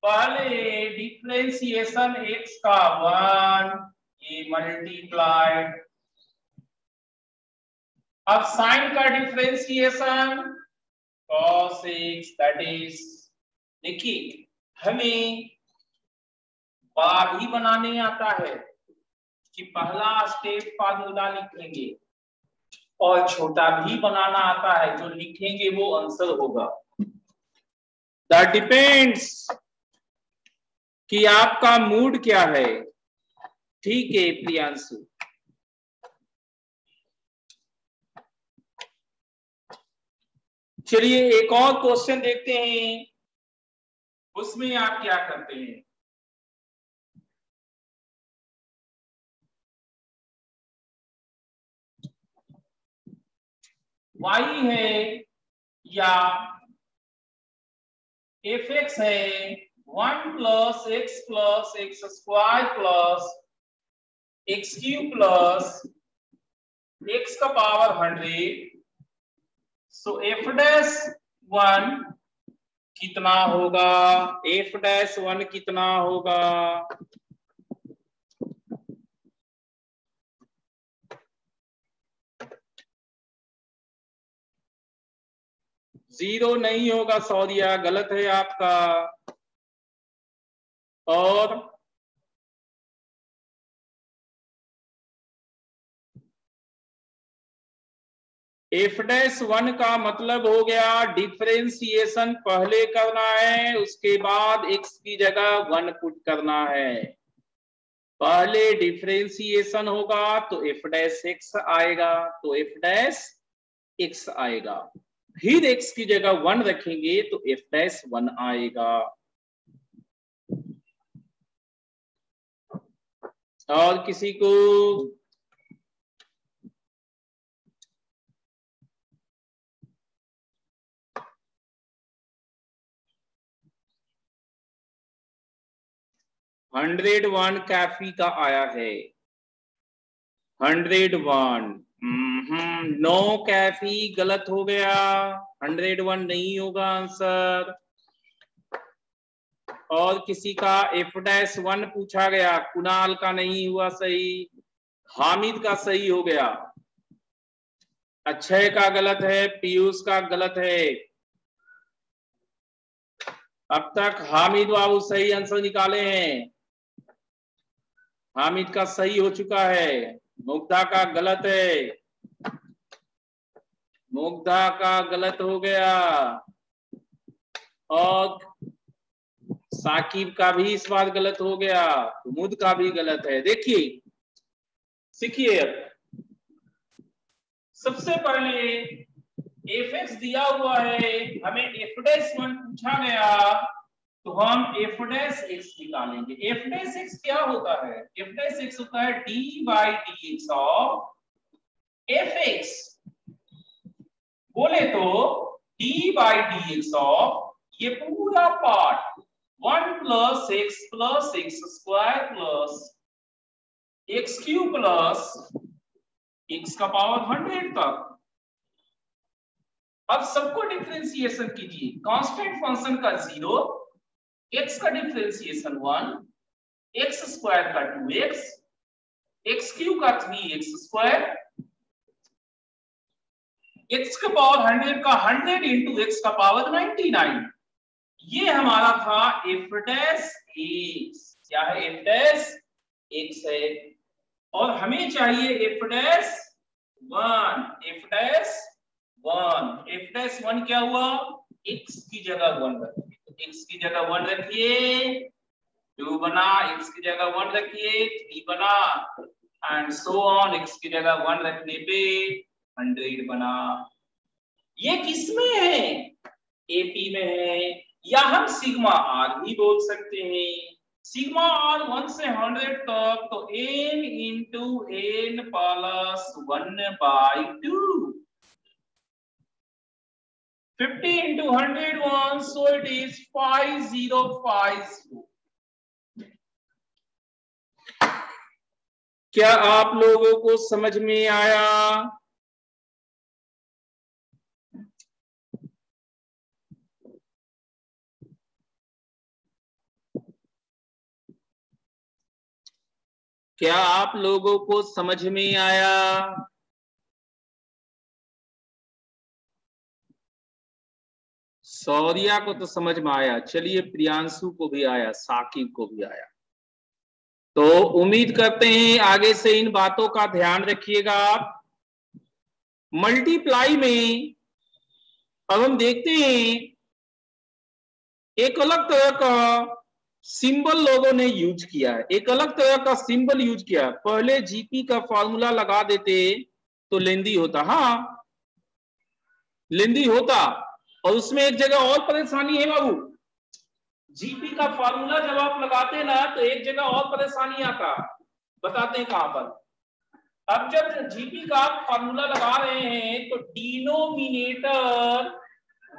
पहले डिफरेंशिएशन x का 1, ये मल्टीप्लाइड, अब साइन का differentiation cos x, that is, देखिए हमें बड़ा भी बनाने आता है कि पहला स्टेप फार्मूला लिखेंगे और छोटा भी बनाना आता है, जो लिखेंगे वो आंसर होगा। दैट डिपेंड्स कि आपका मूड क्या है। ठीक है प्रियांशु, चलिए एक और क्वेश्चन देखते हैं, उसमें आप क्या करते हैं। y है या fx है 1 plus x square plus x cube plus x का पावर 100। सो एफ डैश 1 कितना होगा, एफ डैश 1 कितना होगा? जीरो नहीं होगा, सौदिया गलत है आपका। और एफ डैश 1 का मतलब हो गया डिफरेंशिएशन पहले करना है, उसके बाद x की जगह 1 पुट करना है। पहले डिफरेंशिएशन होगा तो एफ डैश एक्स आएगा, तो एफ डैश एक्स आएगा, फिर एक्स की जगह 1 रखेंगे तो एफ डैश 1 आएगा। और किसी को हंड्रेड वन कैफी का आया है 101। नो कैफी गलत हो गया, 101 नहीं होगा आंसर। और किसी का एफ डैश 1 पूछा गया, कुणाल का नहीं हुआ सही, हामिद का सही हो गया, अक्षय का गलत है, पीयूष का गलत है। अब तक हामिद बाबू सही आंसर निकाले हैं, हामिद का सही हो चुका है, मुग्धा का गलत है, मुग्धा का गलत हो गया, और साकिब का भी इस बार गलत हो गया, मुद का भी गलत है। देखिए सीखिए, सबसे पहले एफ एक्स दिया हुआ है, हमें एफ डैश 1 पूछा गया, तो हम एफ डैश एक्स निकालेंगे। एफ डैश एक्स क्या होता है? एफ डैश एक्स होता है D by d x of f x, बोले तो D by d x of ये पूरा part 1 plus x square plus x cube plus x का पावर 100 तक। अब सबको डिफरेंशिएशन कीजिए, कांस्टेंट फंक्शन का 0, एक्स का डिफरेंशिएशन 1, एक्स स्क्वायर का 2x, एक्स क्यूब का 3x स्क्वायर, एक्स का पावर 100 का 100 इंटू एक्स का पावर 99। ये हमारा था एफ डैश एक्स, क्या है? एफ डैश एक्स है। और हमें चाहिए F dash 1, F dash 1, F dash 1 क्या हुआ? एक्स की जगह 1 रखिए, तो एक्स की जगह 1 रखिए, 2 बना, एक्स की जगह 1 रखिए, 3 बना, एंड सो ऑन, एक्स की जगह 1 रखने पे 100 बना। ये किसमें है? एपी में है, या हम सिग्मा आर भी बोल सकते हैं। सिग्मा आर 1 से 100 तक, तो n into n plus 1/2, 50 into 101, so it is 5050। क्या आप लोगों को समझ में आया? क्या आप लोगों को समझ में आया? सौर्या को तो समझ में आया, चलिए प्रियांशु को भी आया, साकिब को भी आया। तो उम्मीद करते हैं आगे से इन बातों का ध्यान रखिएगा आप। मल्टीप्लाई में अब हम देखते हैं एक अलग तरह का सिंबल लोगों ने यूज किया है, एक अलग तरह का सिंबल यूज किया है। पहले जीपी का फॉर्मूला लगा देते तो लेंदी होता, हाँ लेंदी होता, और उसमें एक जगह और परेशानी है बाबू, जीपी का फॉर्मूला जब आप लगाते ना तो एक जगह और परेशानी आता, बताते हैं कहां पर। अब जब जीपी का फॉर्मूला लगा रहे हैं तो डिनोमिनेटर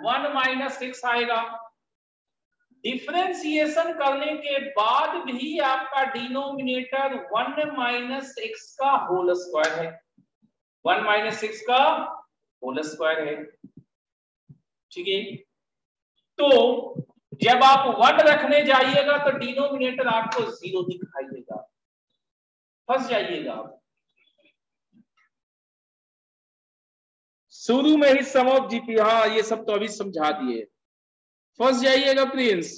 1 - x आएगा, डिफरेंशिएशन करने के बाद भी आपका डिनोमिनेटर 1 - x का होल स्क्वायर है, 1 - x का होल स्क्वायर है, ठीक है। तो जब आप 1 रखने जाइएगा तो डिनोमिनेटर आपको 0 दिखाई देगा, फंस जाइएगा आप। शुरू में ही सम ऑफ जीपी, हाँ ये सब तो अभी समझा दिए, फंस जाइएगा Prince.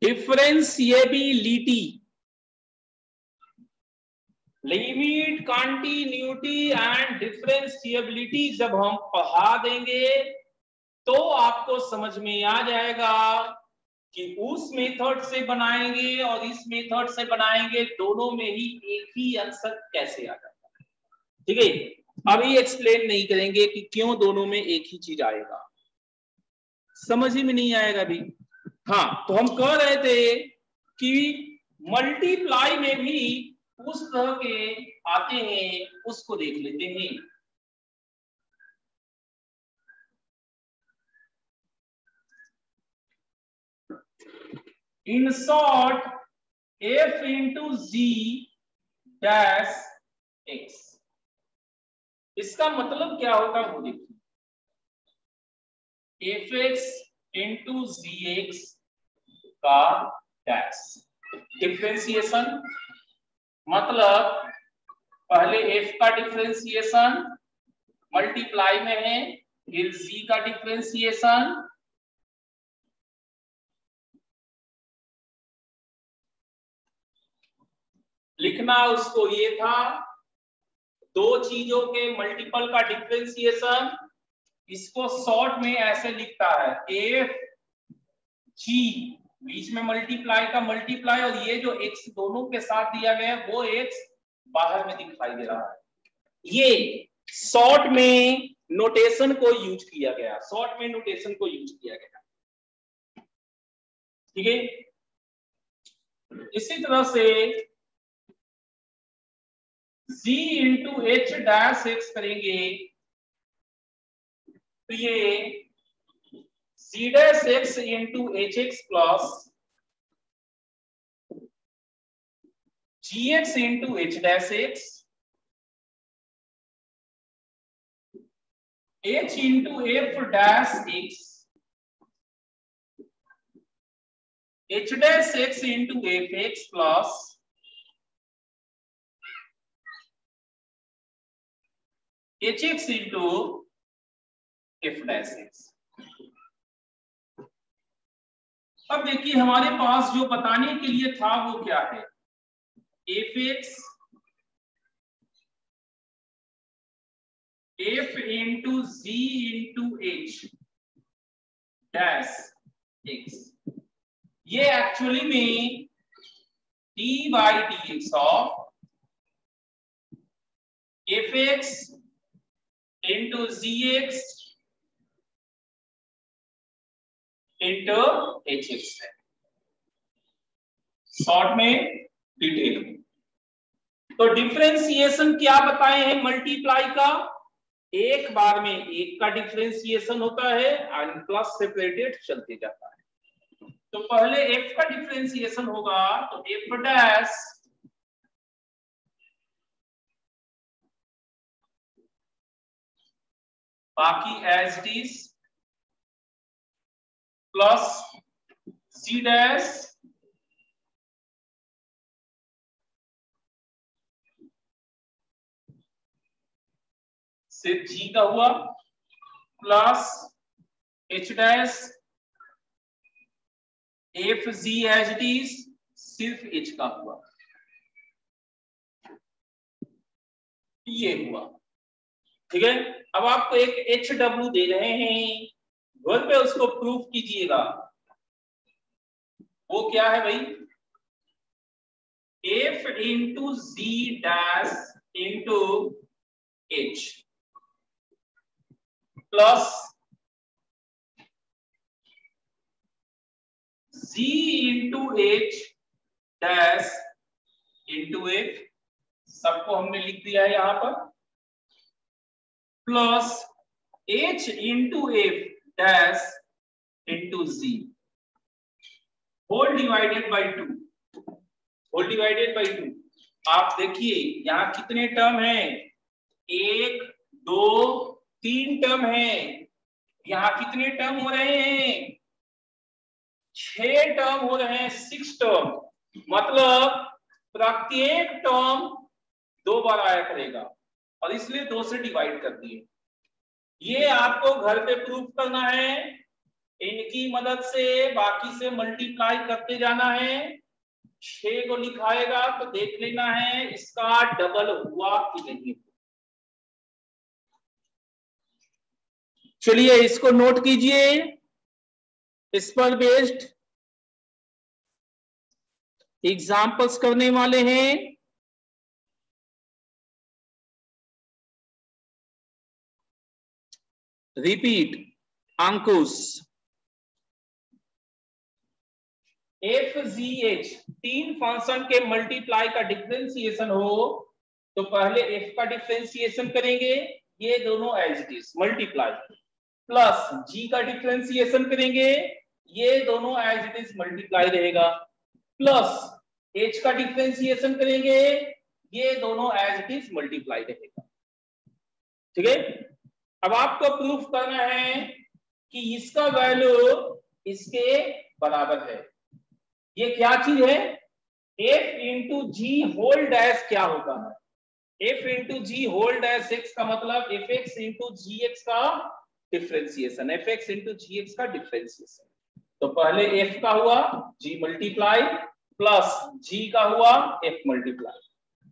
Differentiability, limit, continuity and differentiability जब हम पढ़ा देंगे तो आपको समझ में आ जाएगा कि उस मेथड से बनाएंगे और इस मेथड से बनाएंगे, दोनों में ही एक ही आंसर कैसे आ जाता है। ठीक है, अभी एक्सप्लेन नहीं करेंगे कि क्यों दोनों में एक ही चीज आएगा, समझ ही में नहीं आएगा अभी। हाँ, तो हम कह रहे थे कि मल्टीप्लाई में भी उस तरह के आते हैं, उसको देख लेते हैं। In short f into g dash x, इसका मतलब क्या होगा वो देखिए, f x into g x का डैश डिफ्रेंसिएशन, मतलब पहले f का डिफ्रेंसिएशन मल्टीप्लाई में है, फिर z का डिफ्रेंसिएशन, लिखना उसको ये था दो चीजों के मल्टीपल का डिफ्रेंसिएशन, इसको शॉर्ट में ऐसे लिखता है एफ जी, बीच में मल्टीप्लाई का मल्टीप्लाई, और ये जो x दोनों के साथ दिया गया है वो x बाहर में दिखाई दे रहा है। ये शॉर्ट में नोटेशन को यूज किया गया, शॉर्ट में नोटेशन को यूज किया गया। ठीक है, इसी तरह से z into h dash x करेंगे तो ये c dash x into h x plus g x into h dash x h into f dash x h dash x into f x plus h x into f dash x. अब देखिए हमारे पास जो बताने के लिए था वो क्या है, f x f into g into h dash x, ये एक्चुअली में d by d x of f x into g x into h x है, शॉर्ट में डिटेल। तो डिफरेंशिएशन क्या बताए हैं मल्टीप्लाई का, एक बार में एक का डिफरेंशिएशन होता है एंड प्लस सेपरेटेड चलते जाता है। तो पहले f का डिफरेंशिएशन होगा तो f डैश बाकी as it is plus c dash सिर्फ g का हुआ plus h dash f g as it is सिर्फ h का हुआ, ये हुआ। ठीक है, अब आपको एक एच डब्ल्यू दे रहे हैं, घर पे उसको प्रूफ कीजिएगा। वो क्या है भाई, f into g dash into h plus g into h dash into f, सबको हमने लिख दिया है यहां पर, plus h into f dash into g whole divided by 2, whole divided by 2। आप देखिए यहां कितने टर्म हैं, 1 2 3 टर्म है, यहां कितने टर्म हो रहे हैं, 6 टर्म हो रहे हैं, 6 टर्म, मतलब प्रत्येक टर्म 2 बार आया करेगा और इसलिए 2 से डिवाइड कर दिए। ये आपको घर पे प्रूफ करना है, इनकी मदद से बाकी से मल्टीप्लाई करते जाना है। 6 को लिखाएगा तो देख लेना है इसका डबल हुआ कि नहीं। चलिए इसको नोट कीजिए, इस पर बेस्ड एग्जाम्पल्स करने वाले हैं। Repeat Ankush. F g h तीन फंक्शन के मल्टीप्लाई का डिफरेंशिएशन हो तो पहले एफ का डिफरेंशिएशन करेंगे, ये दोनों as it is multiply, plus g का डिफरेंशिएशन करेंगे, ये दोनों एज इट इज मल्टीप्लाई रहेगा, प्लस एच का डिफरेंशिएशन करेंगे, ये दोनों एज इट इज मल्टीप्लाई रहेगा। ठीक है, अब आपको प्रूफ करना है कि इसका वैल्यू इसके बराबर है। ये क्या चीज है, F into g whole dash क्या होता है, F into g whole dash x का मतलब F x into g x का differentiation, f x into g x का डिफरेंशिएशन। तो पहले एफ का हुआ जी मल्टीप्लाई प्लस जी का हुआ एफ मल्टीप्लाई,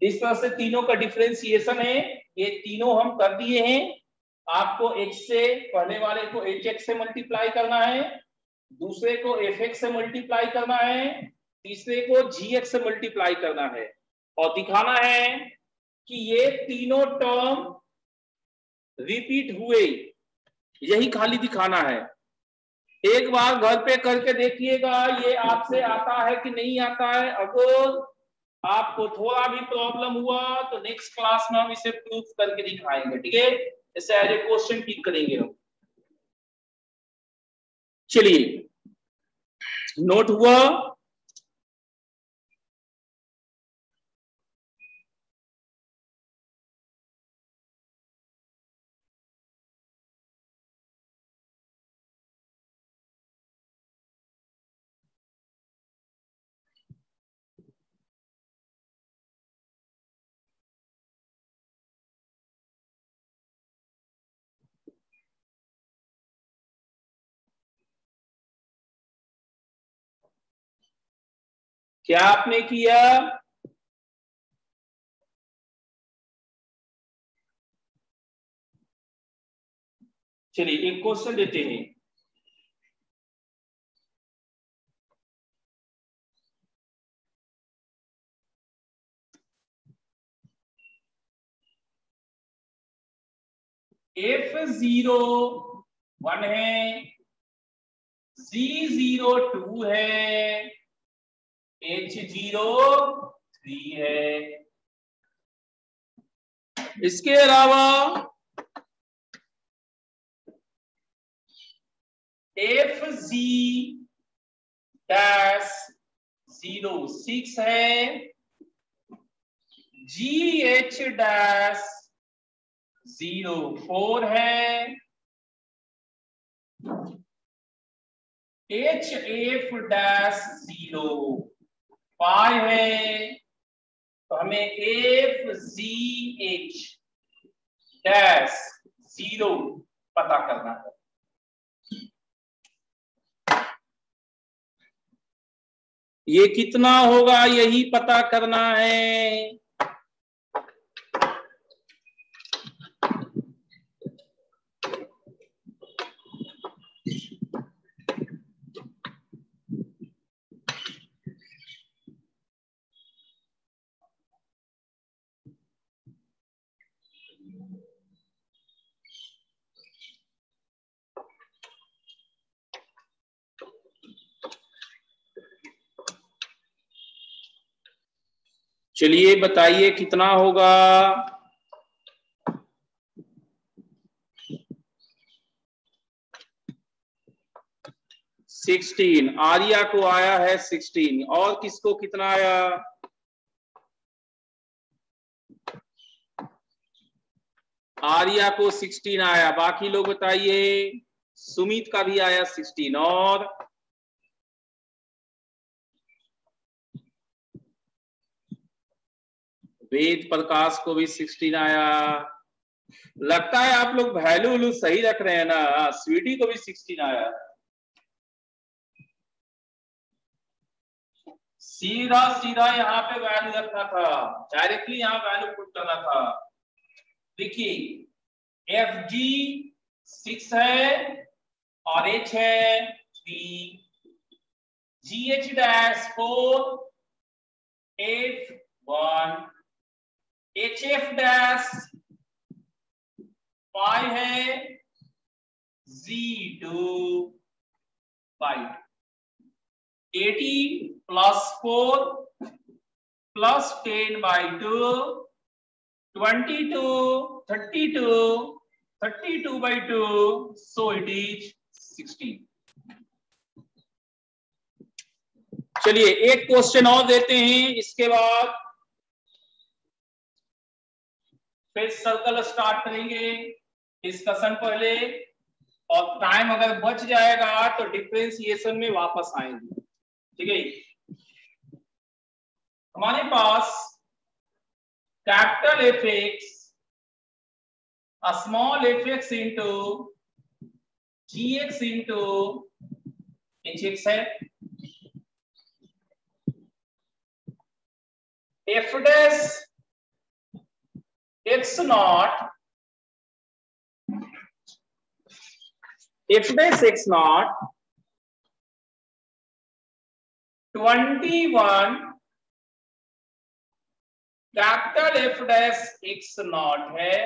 इस तरह से तीनों का डिफरेंशिएशन है। ये तीनों हम कर दिए हैं। आपको एच से पहले वाले को एच एक्स से मल्टीप्लाई करना है, दूसरे को एफ एक्स से मल्टीप्लाई करना है, तीसरे को जी एक्स से मल्टीप्लाई करना है, और दिखाना है कि ये तीनों टर्म रिपीट हुए, यही खाली दिखाना है। एक बार घर पे करके देखिएगा ये आपसे आता है कि नहीं आता है। अगर आपको थोड़ा भी प्रॉब्लम हुआ तो नेक्स्ट क्लास में हम इसे प्रूफ करके दिखाएंगे। ठीक है, इसे एज ए क्वेश्चन पिक करेंगे हम। चलिए नोट हुआ। क्या आपने किया, चलिए एक क्वेश्चन देते हैं। F0 1 है, Z0 2 है, H0 3 है। इसके अलावा FZ-0 6 है, GH-0 4 है, HF-0 5 है। तो हमें FZH-0 पता करना है। ये कितना होगा यही पता करना है। चलिए बताइए कितना होगा। 16। आर्या को आया है 16, और किसको कितना आया? आर्या को 16 आया, बाकी लोग बताइए। सुमित का भी आया 16, और वेद प्रकाश को भी 16 आया। लगता है आप लोग वैल्यू सही रख रहे हैं ना। स्वीटी को भी 16 आया। सीधा सीधा यहाँ पे वैल्यू रखना था, डायरेक्टली यहाँ वैल्यू पुट करना था। देखिए एफ जी 6 है और H है 3, GH dash 4, F 1, HF dash 5 है, Z2 5, 80 plus 4 plus 10 by 2, 22, 32, 32 by 2, so it is 16. चलिए एक क्वेश्चन और देते हैं, इसके बाद फिर सर्कल स्टार्ट करेंगे डिस्कशन पहले, और टाइम अगर बच जाएगा तो डिफरेंशिएशन में वापस आएंगे। ठीक है, हमारे पास capital f x small f x into g x into h x है, f dash x naught, f dash x naught 21 capital f dash x naught है,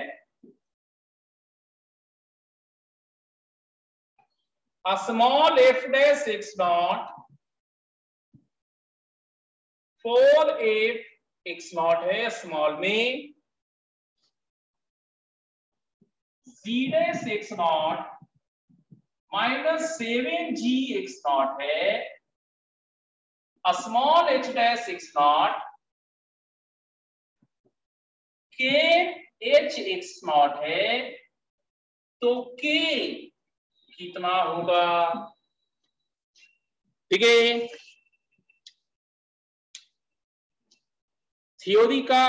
small f dash x naught 4F x naught है small में, g dash x naught -7G x naught है, small h dash x naught K H x naught है, तो K कितना होगा? ठीक है, थ्योरी का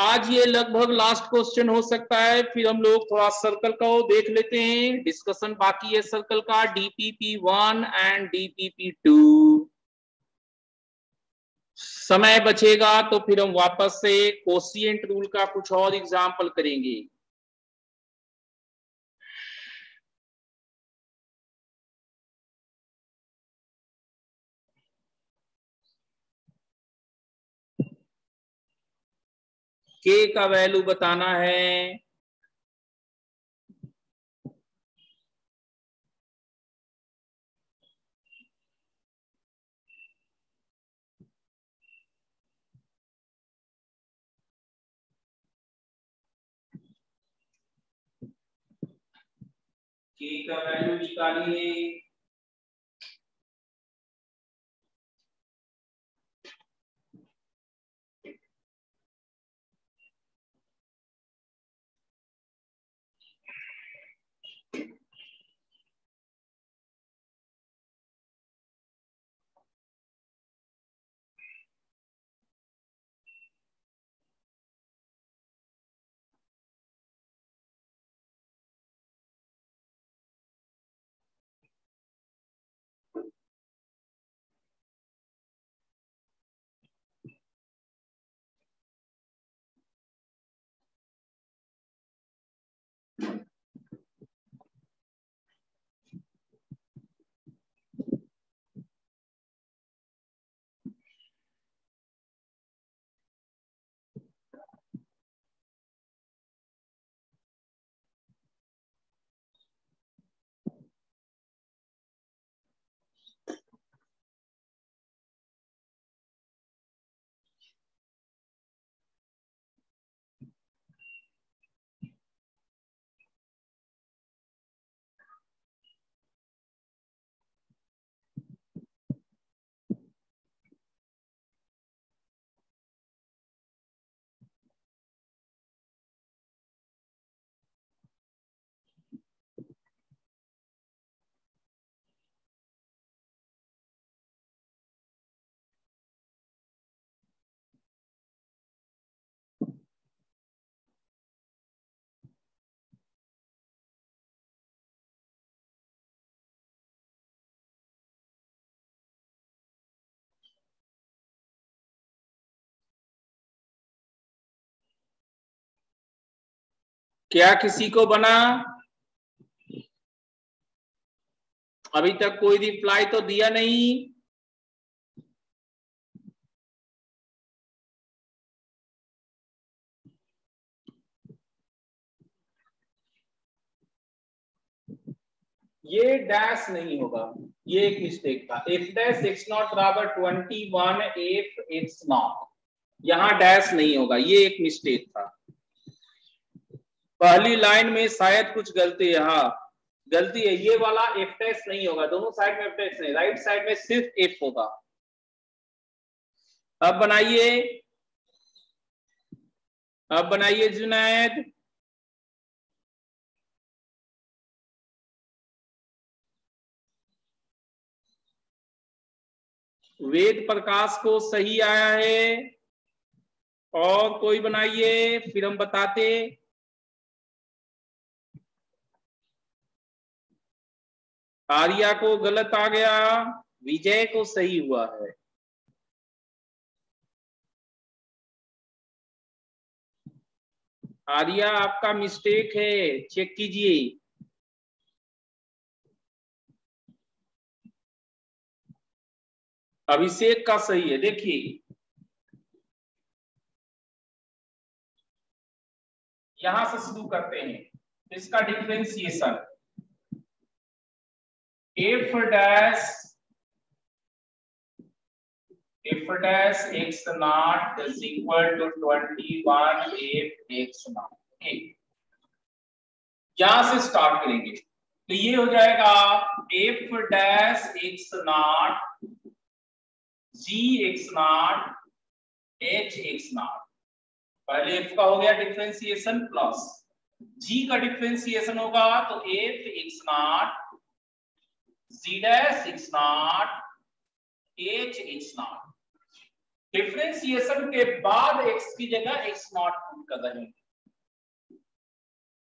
आज ये लगभग लास्ट क्वेश्चन हो सकता है, फिर हम लोग थोड़ा सर्कल का देख लेते हैं, डिस्कशन बाकी है सर्कल का, DPP1 एंड DPP2। समय बचेगा तो फिर हम वापस से कोशिएंट रूल का कुछ और एग्जाम्पल करेंगे। के का वैल्यू बताना है, के का वैल्यू निकालिए। क्या किसी को बना? अभी तक कोई रिप्लाई तो दिया नहीं। ये डैश नहीं होगा, ये एक मिस्टेक था। एफ डैश एक्स नॉट बराबर 21 एफ एक्स नॉट, यहां डैश नहीं होगा, ये एक मिस्टेक था। पहली लाइन में शायद कुछ गलती है, हाँ गलती है, ये वाला एफ डैश नहीं होगा, दोनों साइड में एफ डैश नहीं, राइट साइड में सिर्फ एफ होगा। अब बनाइए जुनैद। वेद प्रकाश को सही आया है, और कोई बनाइए फिर हम बताते। आर्या को गलत आ गया, विजय को सही हुआ है। आर्या आपका मिस्टेक है, चेक कीजिए। अभिषेक का सही है। देखिए यहां से शुरू करते हैं, इसका differentiation f dash x not is equal to 21 f x not. Okay, यहां से स्टार्ट करेंगे तो ये हो जाएगा f dash x not g x not h x not. पहले एफ का हो गया डिफरेंशिएशन प्लस जी का डिफरेंशिएशन होगा तो f x not g dash x not h x not. Differentiation के बाद एक्स की जगह एक्स नॉट पुट कर रहे हैं,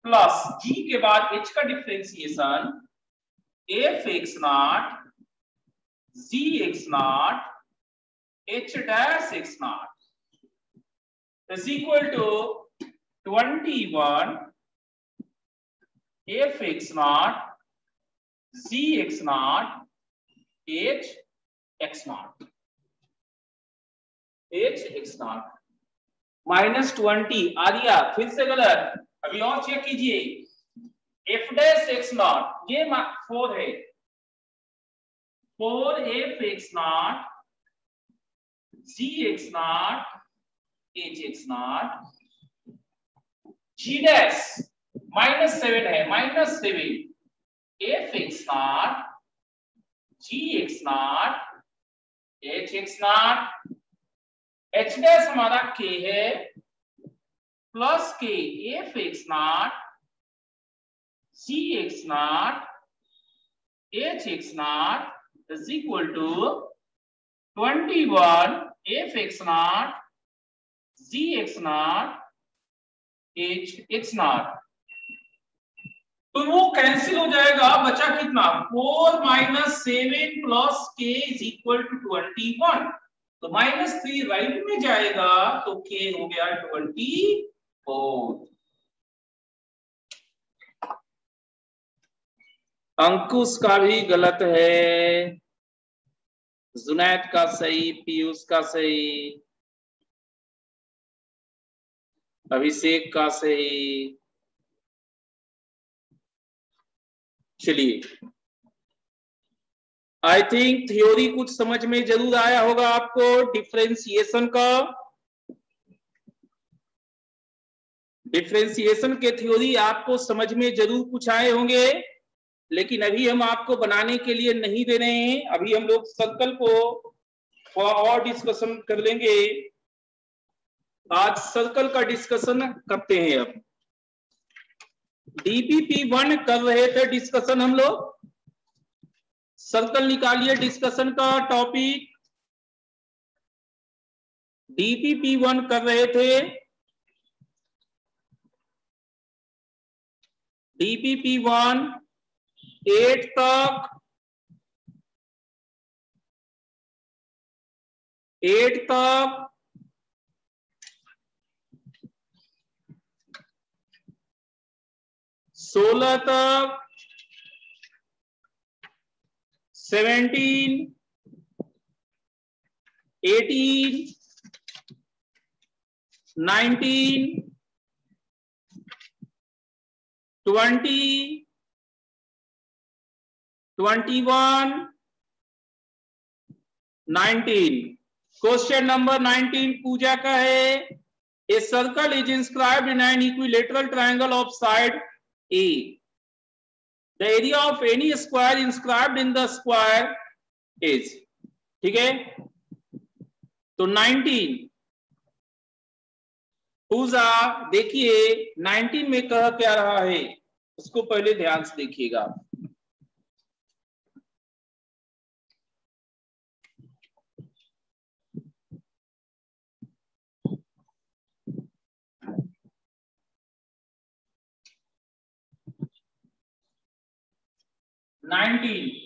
प्लस जी के बाद एच का differentiation f x not g x not h dash x not is equal to 21 f x naught z x naught h x naught h x naught minus 20। Arya फिर से गलत, अभी और चेक कीजिए। f डैश x नॉट ये 4 है, 4 f x not z x not h x not g dash minus 7 है, minus 7 f x not g x not h x not. H dash हमारा के है plus k f x not g x not h x not is equal to 21 f x not g x not h x not. तो वो cancel हो जाएगा, बचा कितना 4 minus 7 plus k is equal to 21, तो -3 right में जाएगा तो के हो गया 24। अंकुश का भी गलत है, जुनैद का सही, पीयूष का सही, अभिषेक का सही। चलिए आई थिंक थ्योरी कुछ समझ में जरूर आया होगा आपको डिफरेंशिएशन का। डिफरेंशिएशन के थ्योरी आपको समझ में जरूर कुछ आए होंगे, लेकिन अभी हम आपको बनाने के लिए नहीं दे रहे हैं। अभी हम लोग सर्कल को और डिस्कशन कर लेंगे। आज सर्कल का डिस्कशन करते हैं। अब DPP1 कर रहे थे डिस्कशन हम लोग, सर्कल निकालिए डिस्कशन का टॉपिक। DPP1 कर रहे थे, DPP1 8 तक, 8 तक 16 तक 17, 18, 19, 20, 21, 19। क्वेश्चन नंबर 19 पूजा का है, a circle is inscribed in an equilateral triangle of side A, the area of N E square inscribed in the square is, ठीक है। तो 19 पूजा देखिए 19 में कह क्या रहा है उसको पहले ध्यान से देखिएगा।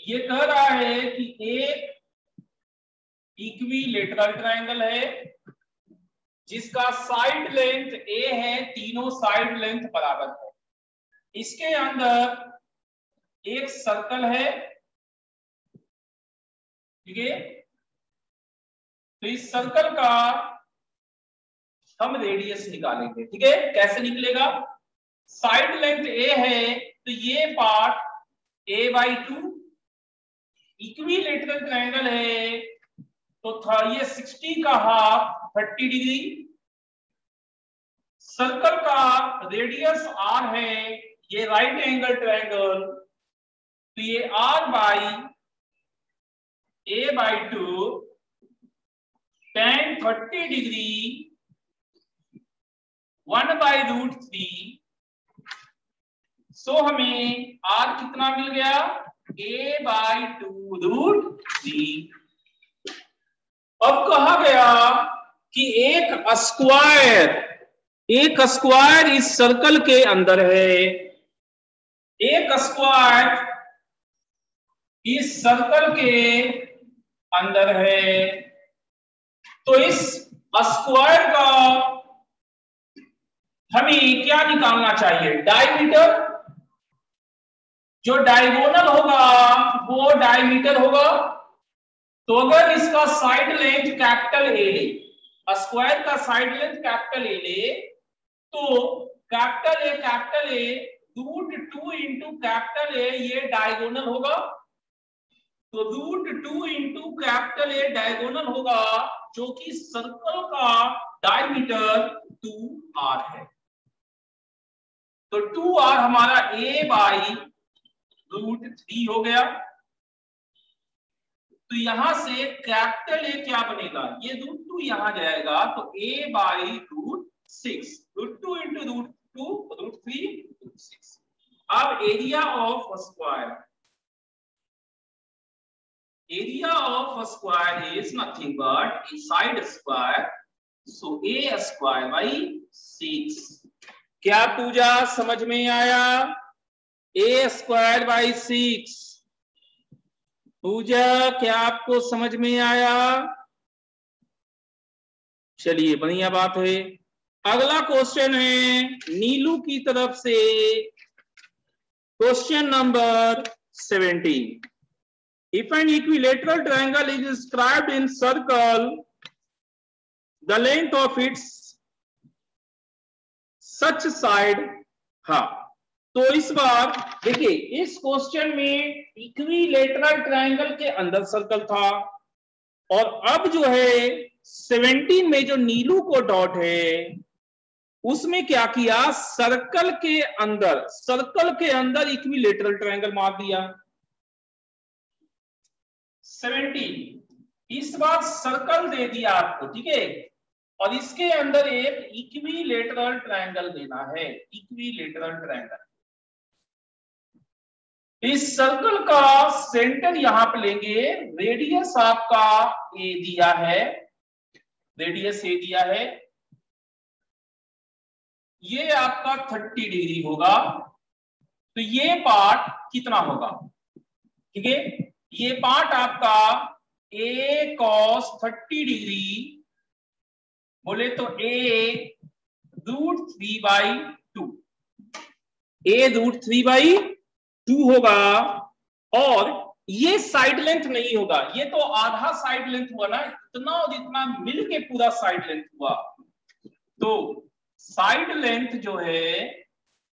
ये कह रहा है कि एक इक्विलेटरल ट्रायंगल है जिसका साइड लेंथ ए है, तीनों साइड लेंथ बराबर है। इसके अंदर एक सर्कल है, ठीक है। तो इस सर्कल का हम रेडियस निकालेंगे, ठीक है। कैसे निकलेगा? साइड लेंथ ए है तो ये पार्ट a/2, इक्विलेटरल ट्रायंगल है तो ये 60 का हाफ 30 डिग्री, सर्कल का रेडियस r है, ये राइट एंगल ट्रायंगल तो ये r/a/2 tan 30 डिग्री 1/√3। सो हमें r कितना मिल गया? a/2√3। अब कहा गया कि एक स्क्वायर इस सर्कल के अंदर है, एक स्क्वायर इस सर्कल के अंदर है। तो इस स्क्वायर का हमें क्या निकालना चाहिए? डायमीटर। जो डायगोनल होगा वो डायमीटर होगा। तो अगर इसका साइड लेंथ कैपिटल ए ले, स्क्वायर का साइड लेंथ कैपिटल ए ले, तो capital A √2 into capital A ये डायगोनल होगा। तो √2 इंटू कैपिटल ए डायगोनल होगा, जो कि सर्कल का डायमीटर 2r है। तो 2r हमारा a/√3 हो गया। तो यहां से कैपिटल ए क्या बनेगा? ये √2 यहां जाएगा तो a/√6, √2 इंटू √2 √3 √6। अब area of square is nothing but inside square, so a²/6। क्या पूजा समझ में आया? a²/6। पूजा क्या आपको समझ में आया? चलिए बढ़िया बात है। अगला क्वेश्चन है नीलू की तरफ से, question number 17। If an equilateral triangle is inscribed in circle, the length of it's such side, हाँ। तो इस बार देखिए इस क्वेश्चन में इक्विलेटरल ट्रायंगल के अंदर सर्कल था, और अब जो है 17 में जो नीलू को डॉट है उसमें क्या किया? सर्कल के अंदर इक्विलेटरल ट्रायंगल मार दिया। 17 इस बार सर्कल दे दिया आपको, ठीक है, और इसके अंदर एक इक्विलेटरल ट्रायंगल देना है, इक्विलेटरल ट्रायंगल। इस सर्कल का सेंटर यहां पे लेंगे, रेडियस आपका ए दिया है, रेडियस ए दिया है, ये आपका 30 डिग्री होगा। तो ये पार्ट कितना होगा? ठीक है, ये पार्ट आपका a cos 30 डिग्री बोले तो a√3/2, a√3/2 होगा, और ये साइड लेंथ नहीं होगा, ये तो आधा साइड लेंथ हुआ ना, इतना और इतना मिलके पूरा साइड लेंथ हुआ। तो साइड लेंथ जो है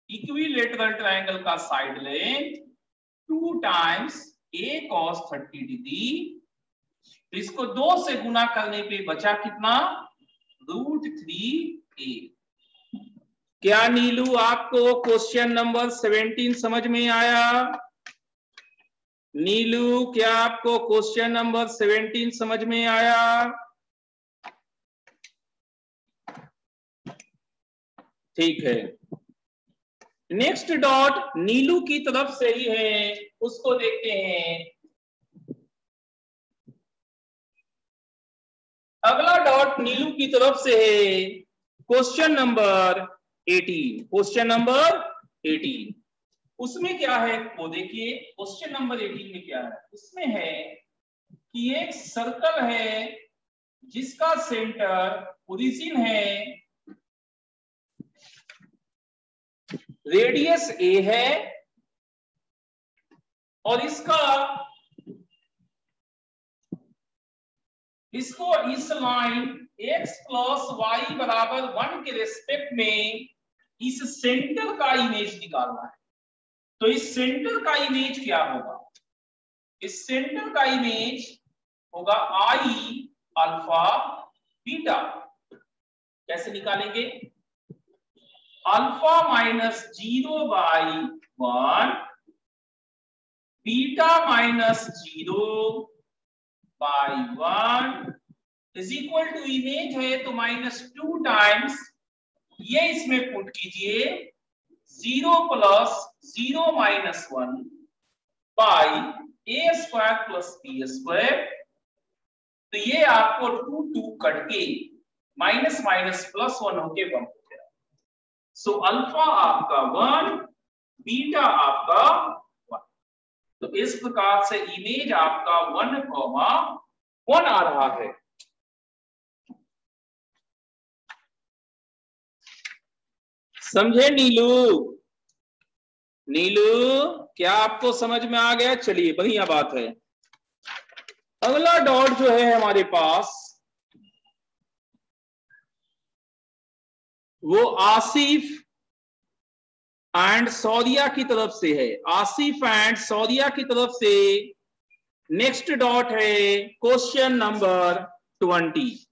इक्विलेटरल ट्रायंगल का side length 2 times a cos 30 degree, इसको 2 से गुना करने पे बचा कितना, √3a। क्या नीलू आपको क्वेश्चन नंबर 17 समझ में आया? नीलू क्या आपको क्वेश्चन नंबर 17 समझ में आया? ठीक है, नेक्स्ट डॉट नीलू की तरफ से ही है, उसको देखते हैं। अगला डॉट नीलू की तरफ से है क्वेश्चन नंबर 18। क्वेश्चन नंबर 18 उसमें क्या है वो देखिए। क्वेश्चन नंबर 18 में क्या है, उसमें है कि एक सर्कल है जिसका सेंटर ओरिजिन है, रेडियस a है, और इसको इस लाइन x प्लस वाई बराबर 1 के रेस्पेक्ट में इस सेंटर का इमेज निकालना है। तो इस सेंटर का इमेज क्या होगा, इस सेंटर का इमेज होगा i अल्फा बीटा। कैसे निकालेंगे, alpha minus 0/1 beta minus 0/1 is equal to image है तो -2 टाइम्स ये इसमें पुट कीजिए 0 + 0 - 1 बाई a² + b²। तो ये आपको 2 कट के माइनस माइनस प्लस 1 होके 1 हो गया। सो अल्फा आपका 1, बीटा आपका 1। तो इस प्रकार से इमेज आपका 1,1 आ रहा है। समझे नीलू? नीलू क्या आपको समझ में आ गया? चलिए बढ़िया बात है। अगला डॉट जो है हमारे पास वो आसिफ एंड सौदिया की तरफ से है। आसिफ एंड सौदिया की तरफ से नेक्स्ट डॉट है क्वेश्चन नंबर 20।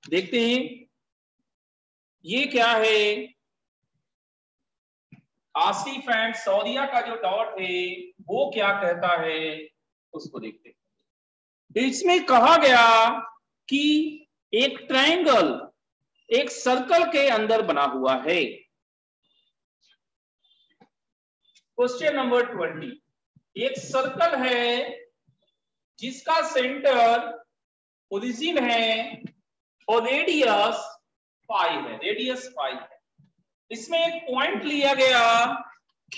देखते हैं ये क्या है। आसिफ एंड सौदिया का जो डॉट है वो क्या कहता है उसको देखते हैं। इसमें कहा गया कि एक ट्रायंगल एक सर्कल के अंदर बना हुआ है। क्वेश्चन नंबर 20, एक सर्कल है जिसका सेंटर ओरिजिन है और रेडियस पाई है, रेडियस पाई है। इसमें एक पॉइंट लिया गया Q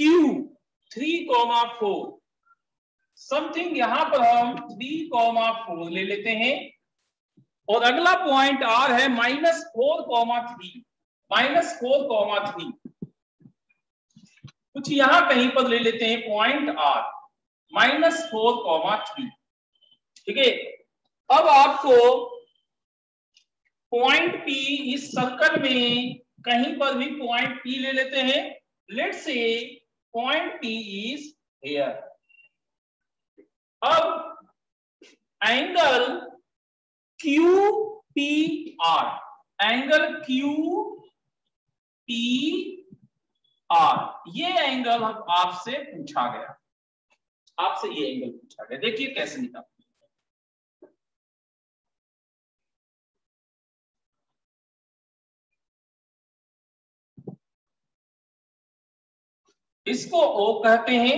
3,4 समथिंग, यहां पर हम 3,4 ले लेते हैं। और अगला पॉइंट R है -4,3, -4,3 कुछ यहां कहीं पर ले लेते हैं पॉइंट R -4,3। ठीक है, अब आपको पॉइंट P इस सर्कल में कहीं पर भी पॉइंट P ले लेते हैं। Let's say point P is here. अब एंगल QPR, एंगल QPR ये एंगल आपसे पूछा गया, आपसे ये एंगल पूछा गया। देखिए कैसे निकाल, इसको O कहते हैं,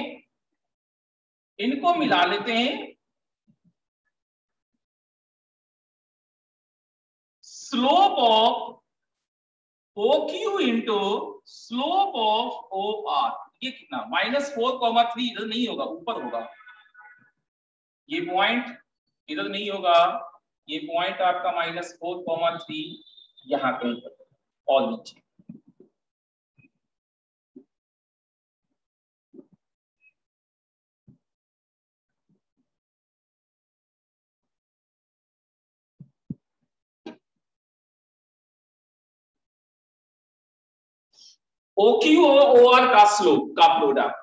इनको मिला लेते हैं। Slope of OQ into slope of OR, ये कितना, -4,3 इधर नहीं होगा, ऊपर होगा। ये पॉइंट इधर नहीं होगा, ये पॉइंट आपका -4,3 यहाँ कहीं पर और नीचे। OQ और OR का स्लोप का प्रोडक्ट।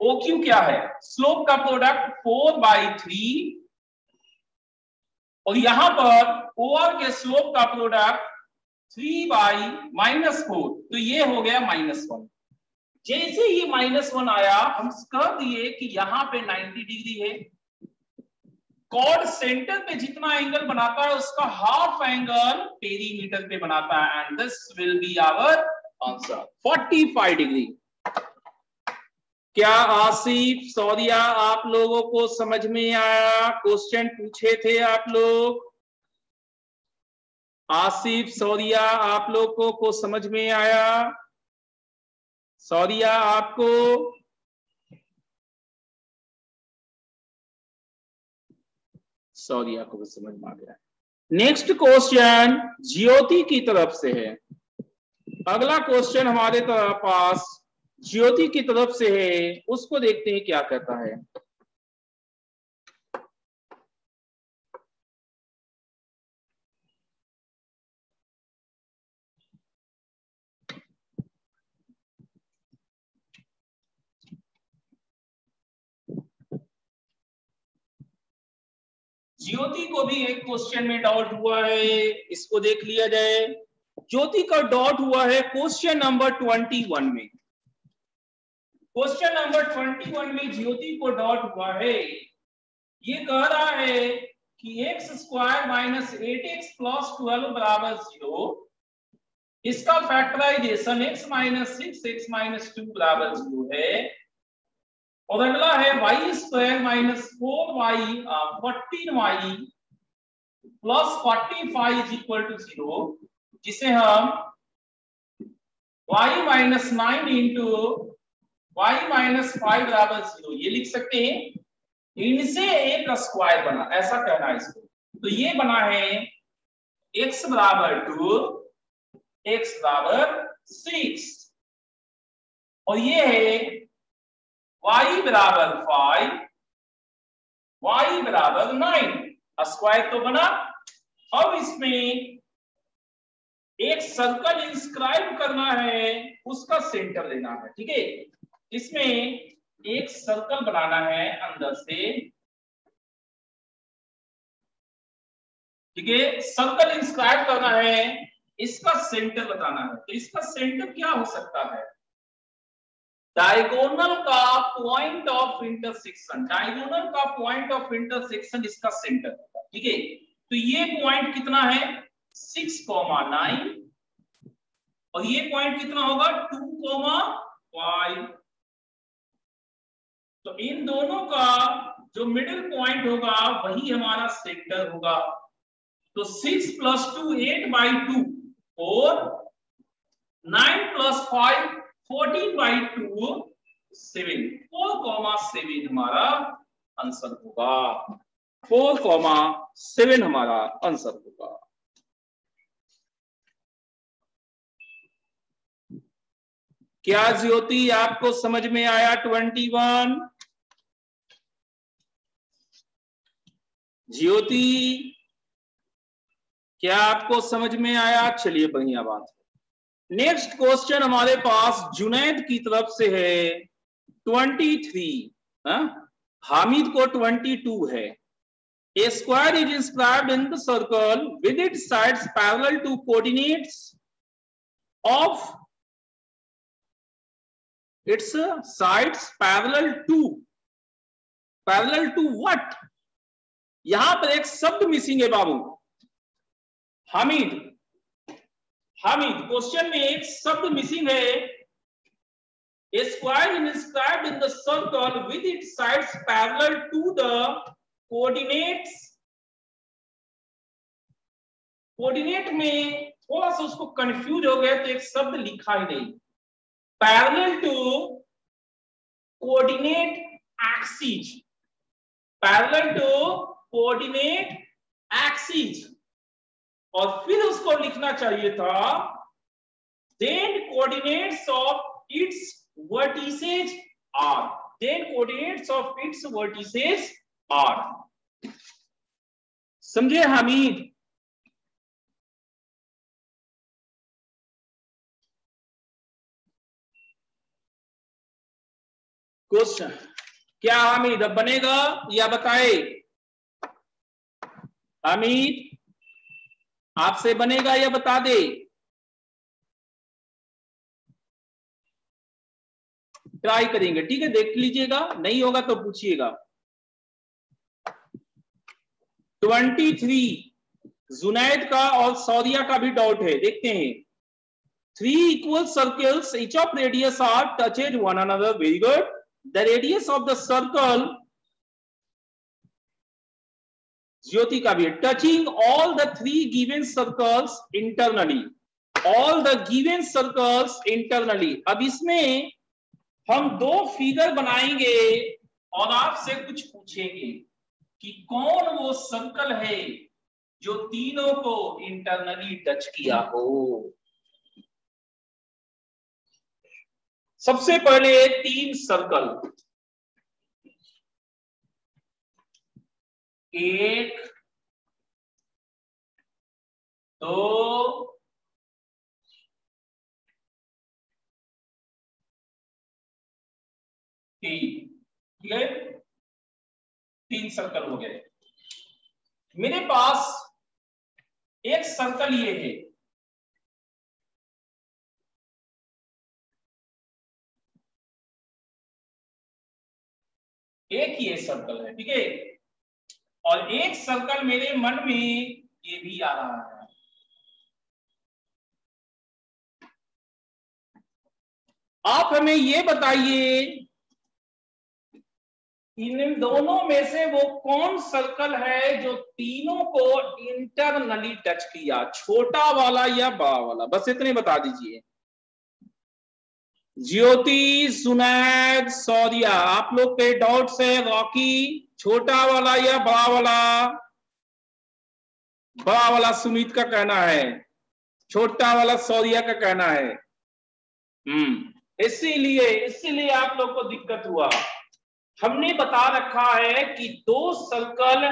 OQ क्या है? स्लोप का प्रोडक्ट 4/3 और यहां पर OR के स्लोप का प्रोडक्ट 3/-4, तो ये हो गया -1। जैसे ये -1 आया हम कह दिए कि यहां पे 90 डिग्री है। कॉर्ड सेंटर पे जितना एंगल बनाता है उसका हाफ एंगल पेरीमीटर पे बनाता है, and this will be our answer 45 degree. क्या आसिफ सौदिया आप लोगों को समझ में आया? क्वेश्चन पूछे थे आप लोग, आसिफ सौदिया आप लोगों को समझ में आया? सौदिया आपको? सौदिया को भी समझ में आ गया। नेक्स्ट क्वेश्चन ज्योति की तरफ से है। अगला क्वेश्चन हमारे पास ज्योति की तरफ से है, उसको देखते हैं क्या कहता है। ज्योति को भी एक क्वेश्चन में डाउट हुआ है, इसको देख लिया जाए। ज्योति का डाउट हुआ है क्वेश्चन नंबर 21 में। क्वेश्चन नंबर 21 में ज्योति को डाउट हुआ है। ये कह रहा है कि x² - 8x + 12 = 0, इसका फैक्टराइजेशन x - 6x - 2 = 0 है। और अगला है y² - 4y 14y + 45 = 0, जिसे हम y - 9 × y - 5 = 0 ये लिख सकते हैं। इनसे एक स्क्वायर बना, ऐसा कहना है इसको। तो ये बना है x = 2, x = 6, और ये है y = 5, y = 9। स्क्वायर तो बना। अब इसमें एक सर्कल इंस्क्राइब करना है, उसका सेंटर लेना है। ठीक है, इसमें एक सर्कल बनाना है अंदर से। ठीक है, सर्कल इंस्क्राइब करना है, इसका सेंटर बताना है। तो इसका सेंटर क्या हो सकता है? डायगोनल का पॉइंट ऑफ इंटरसेक्शन, डायगोनल का पॉइंट ऑफ इंटरसेक्शन इसका सेंटर होगा। ठीक है, तो ये पॉइंट कितना है? 6,9, और ये पॉइंट कितना होगा? 2,5। तो इन दोनों का जो मिडिल पॉइंट होगा वही हमारा सेंटर होगा। तो 6 + 2 8/2 और 9 + 5 14/2 7, 4,7 हमारा आंसर होगा। 4,7 हमारा आंसर होगा। क्या ज्योति आपको समझ में आया 21? ज्योति क्या आपको समझ में आया? चलिए बढ़िया बात है। नेक्स्ट क्वेश्चन हमारे पास जुनैद की तरफ से है 23। हामिद को 22 है। A square is inscribed in the circle with its sides parallel to coordinates of its sides parallel to what? यहां पर एक शब्द मिसिंग है बाबू। हामिद क्वेश्चन में एक शब्द मिसिंग है। A square is inscribed in the circle with its sides parallel to the coordinates। Coordinate में थोड़ा सा उसको कंफ्यूज हो गया, तो एक शब्द लिखा ही नहीं। Parallel to coordinate axis, parallel to coordinate axis, और फिर उसको लिखना चाहिए था then coordinates of its vertices are, then coordinates of its vertices are। समझे हामिद? क्वेश्चन क्या हामिद अब बनेगा या बताए? हामिद आपसे बनेगा या बता दे? ट्राई करेंगे, ठीक है, देख लीजिएगा, नहीं होगा तो पूछिएगा। 23 जुनैद का और सौरिया का भी डाउट है, देखते हैं। 3 equal circles, each of radius are touched one another. Very good. The radius of the circle, ज्योति का भी, touching all the 3 given circles internally. All the given circles internally. अब इसमें हम 2 फिगर बनाएंगे और आपसे कुछ पूछेंगे कि कौन वो सर्कल है जो तीनों को इंटरनली टच किया हो। सबसे पहले 3 सर्कल, 1 2 3, ठीक है, 3 सर्कल हो गए। मेरे पास एक सर्कल ये है, एक ये सर्कल है, ठीक है, और एक सर्कल मेरे मन में ये भी आ रहा है। आप हमें ये बताइए इन दोनों में से वो कौन सर्कल है जो तीनों को इंटरनली टच किया, छोटा वाला या बड़ा वाला? बस इतने बता दीजिए। ज्योति, सुनैद, सौरिया, आप लोग के डाउट्स है। रॉकी, छोटा वाला या बड़ा वाला? बड़ा वाला सुमित का कहना है, छोटा वाला सौरिया का कहना है। इसीलिए आप लोग को दिक्कत हुआ। हमने बता रखा है कि 2 सर्कल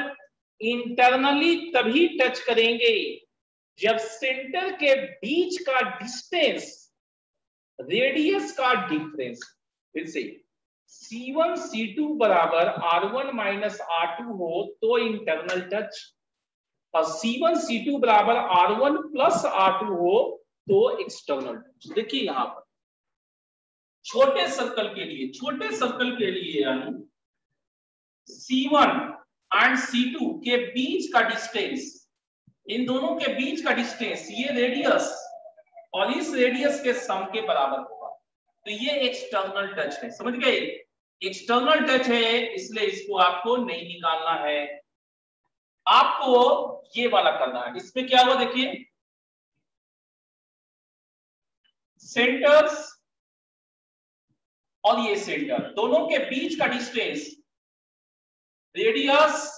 इंटरनली तभी टच करेंगे जब सेंटर के बीच का डिस्टेंस रेडियस का डिफरेंस, फिर से C1 C2 बराबर R1 माइनस R2 हो तो इंटरनल टच, और C1 C2 बराबर R1 प्लस R2 हो तो एक्सटर्नल टच। देखिए यहां पर छोटे सर्कल के लिए यानी C1 एंड C2 के बीच का डिस्टेंस, इन दोनों के बीच का डिस्टेंस, ये रेडियस और इस रेडियस के सम के बराबर होगा, तो ये एक्सटर्नल टच है। समझ गए? एक्सटर्नल टच है, इसलिए इसको आपको नहीं निकालना है, आपको ये वाला करना है। इसमें क्या हुआ देखिए, सेंटर्स और ये सेंटर दोनों के बीच का डिस्टेंस रेडियस,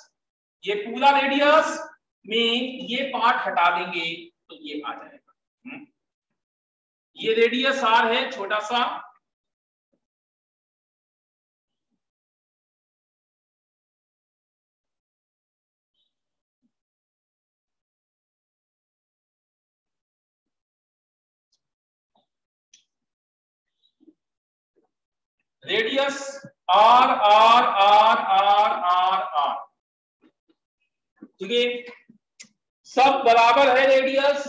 ये पूरा रेडियस में ये पार्ट हटा देंगे तो ये आ जाएगा। ये रेडियस आर है छोटा सा, radius r r r r r r, ठीक है, सब बराबर है रेडियस,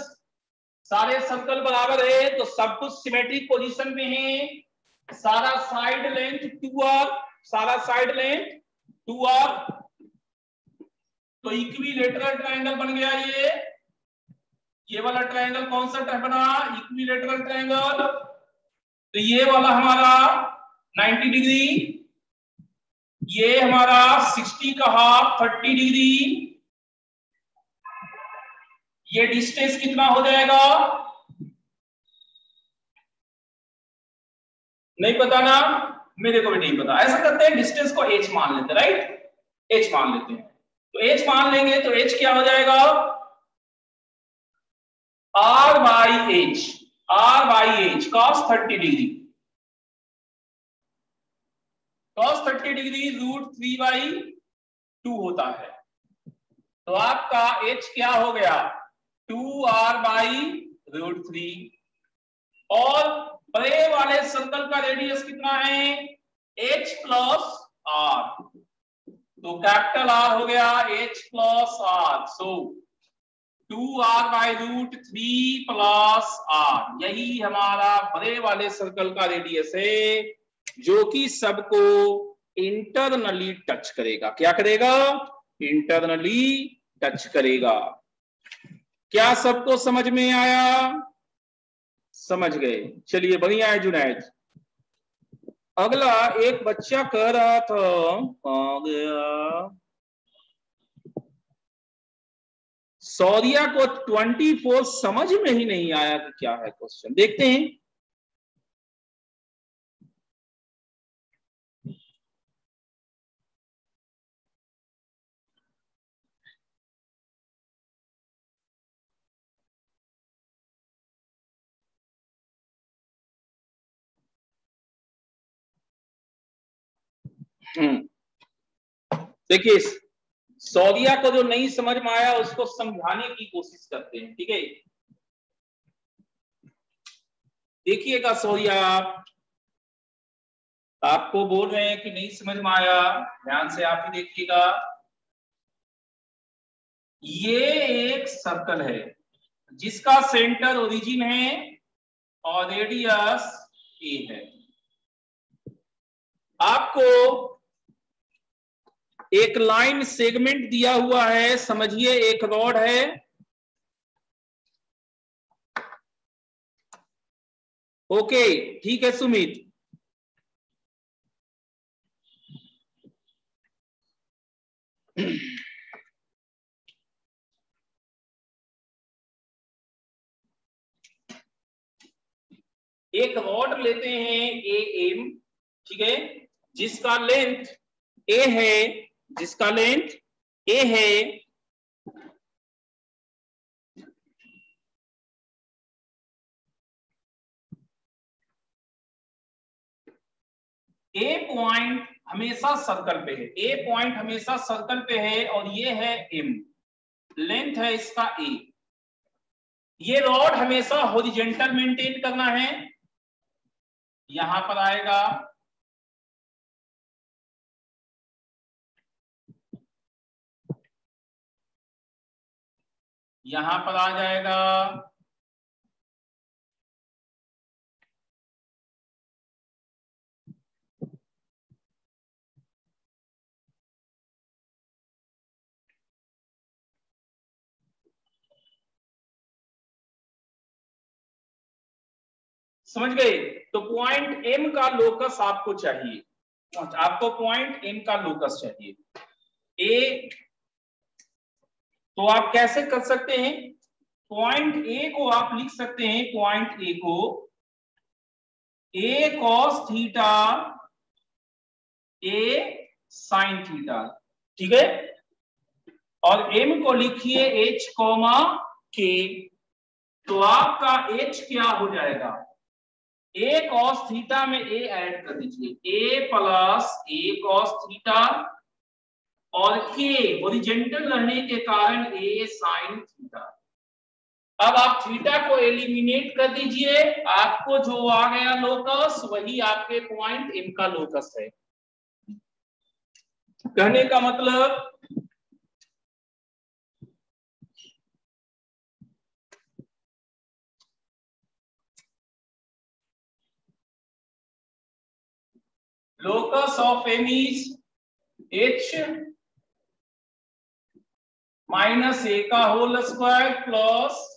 सारे सर्कल बराबर है तो सब कुछ सिमेट्रिक पोजीशन में है। सारा साइड लेंथ 2r, सारा साइड लेंथ 2r, तो इक्विलेटरल ट्रायंगल बन गया। ये वाला ट्रायंगल कौन सा बना? Equilateral triangle. तो ये वाला हमारा 90 डिग्री, ये हमारा 60 का हाफ 30 डिग्री। ये डिस्टेंस कितना हो जाएगा? नहीं पता ना, मेरे को भी नहीं पता। ऐसा करते हैं डिस्टेंस को h मान लेते, राइट? h मान लेते हैं। तो h मान लेंगे तो h क्या हो जाएगा, r by h cos 30 degree, cos 30 degree √3/2 होता है। तो आपका h क्या हो गया 2r/√3, और बड़े वाले सर्कल का रेडियस कितना है h प्लस r, तो कैपिटल R हो गया h प्लस r, सो 2r/√3 प्लस r, यही हमारा बड़े वाले सर्कल का रेडियस है, जो कि सबको इंटरनली टच करेगा। क्या करेगा, इंटरनली टच करेगा। क्या सबको समझ में आया, समझ गए, चलिए बढ़िया है जुनैद। अगला एक बच्चा कह रहा था, आ गया, सौर्या को 24 समझ में ही नहीं आया कि क्या है क्वेश्चन, देखते हैं। देखिए सौर्या को जो नहीं समझ में आया उसको समझाने की कोशिश करते हैं, ठीक है। देखिएगा सौर्या, आपको बोल रहे हैं कि नहीं समझ में आया, ध्यान से आप ही देखिएगा। ये एक सर्कल है जिसका सेंटर ओरिजिन है और रेडियस ए है। आपको एक लाइन सेगमेंट दिया हुआ है, समझिए एक रॉड है, ओके ठीक है सुमित। एक रॉड लेते हैं ए एम, ठीक है, जिसका लेंथ ए है, जिसका लेंथ ए है, ए पॉइंट हमेशा सर्कल पे है, ए पॉइंट हमेशा सर्कल पे है, और ये है एम, लेंथ है इसका ए। ये रॉड हमेशा हॉरिजॉन्टल मेंटेन करना है, यहां पर आएगा, यहां पर आ जाएगा, समझ गए। तो पॉइंट एम का लोकस आपको चाहिए, आपको पॉइंट एम का लोकस चाहिए ए। तो आप कैसे कर सकते हैं, पॉइंट ए को आप लिख सकते हैं, पॉइंट ए को ए कॉस थीटा ए साइन थीटा, ठीक है, और एम को लिखिए एच कॉमा के। तो आपका एच क्या हो जाएगा, ए कॉस थीटा में ए ऐड कर दीजिए, ए प्लस ए कॉस थीटा, और के हॉरिजॉन्टल रहने के कारण ए साइन थीटा। अब आप थीटा को एलिमिनेट कर दीजिए, आपको जो आ गया लोकस वही आपके पॉइंट एम का लोकस है। कहने का मतलब locus of m is h minus a का whole square plus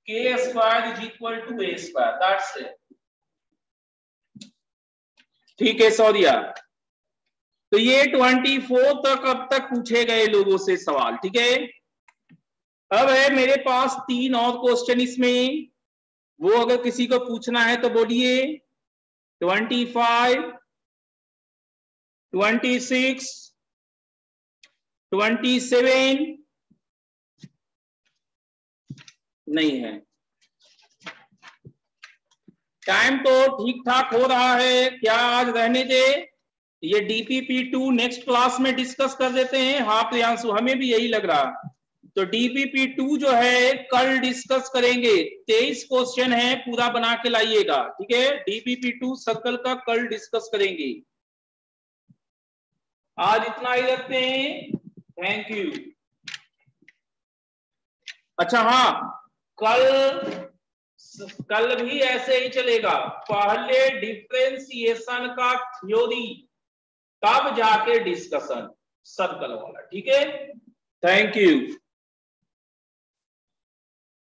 k square is equal to a square, that's it. ठीक है सौर्या, तो ये 24 तक अब तक पूछे गए लोगों से सवाल, ठीक है। अब है मेरे पास 3 और क्वेश्चन इसमें, वो अगर किसी को पूछना है तो बोलिए। 25, 26 27 नहीं है। टाइम तो ठीक ठाक हो रहा है, क्या आज रहने दे, ये DPP2 नेक्स्ट क्लास में डिस्कस कर देते हैं। हाँ प्रियांशु, हमें भी यही लग रहा। तो DPP2 जो है कल डिस्कस करेंगे। 23 क्वेश्चन है, पूरा बना के लाइएगा, ठीक है। DPP2 सर्कल का कल डिस्कस करेंगे। आज इतना ही रखते हैं, थैंक यू। अच्छा हाँ, कल भी ऐसे ही चलेगा, पहले डिफरेंशिएशन का थ्योरी तब जाके डिस्कशन सर्कल वाला, ठीक है। Thank you.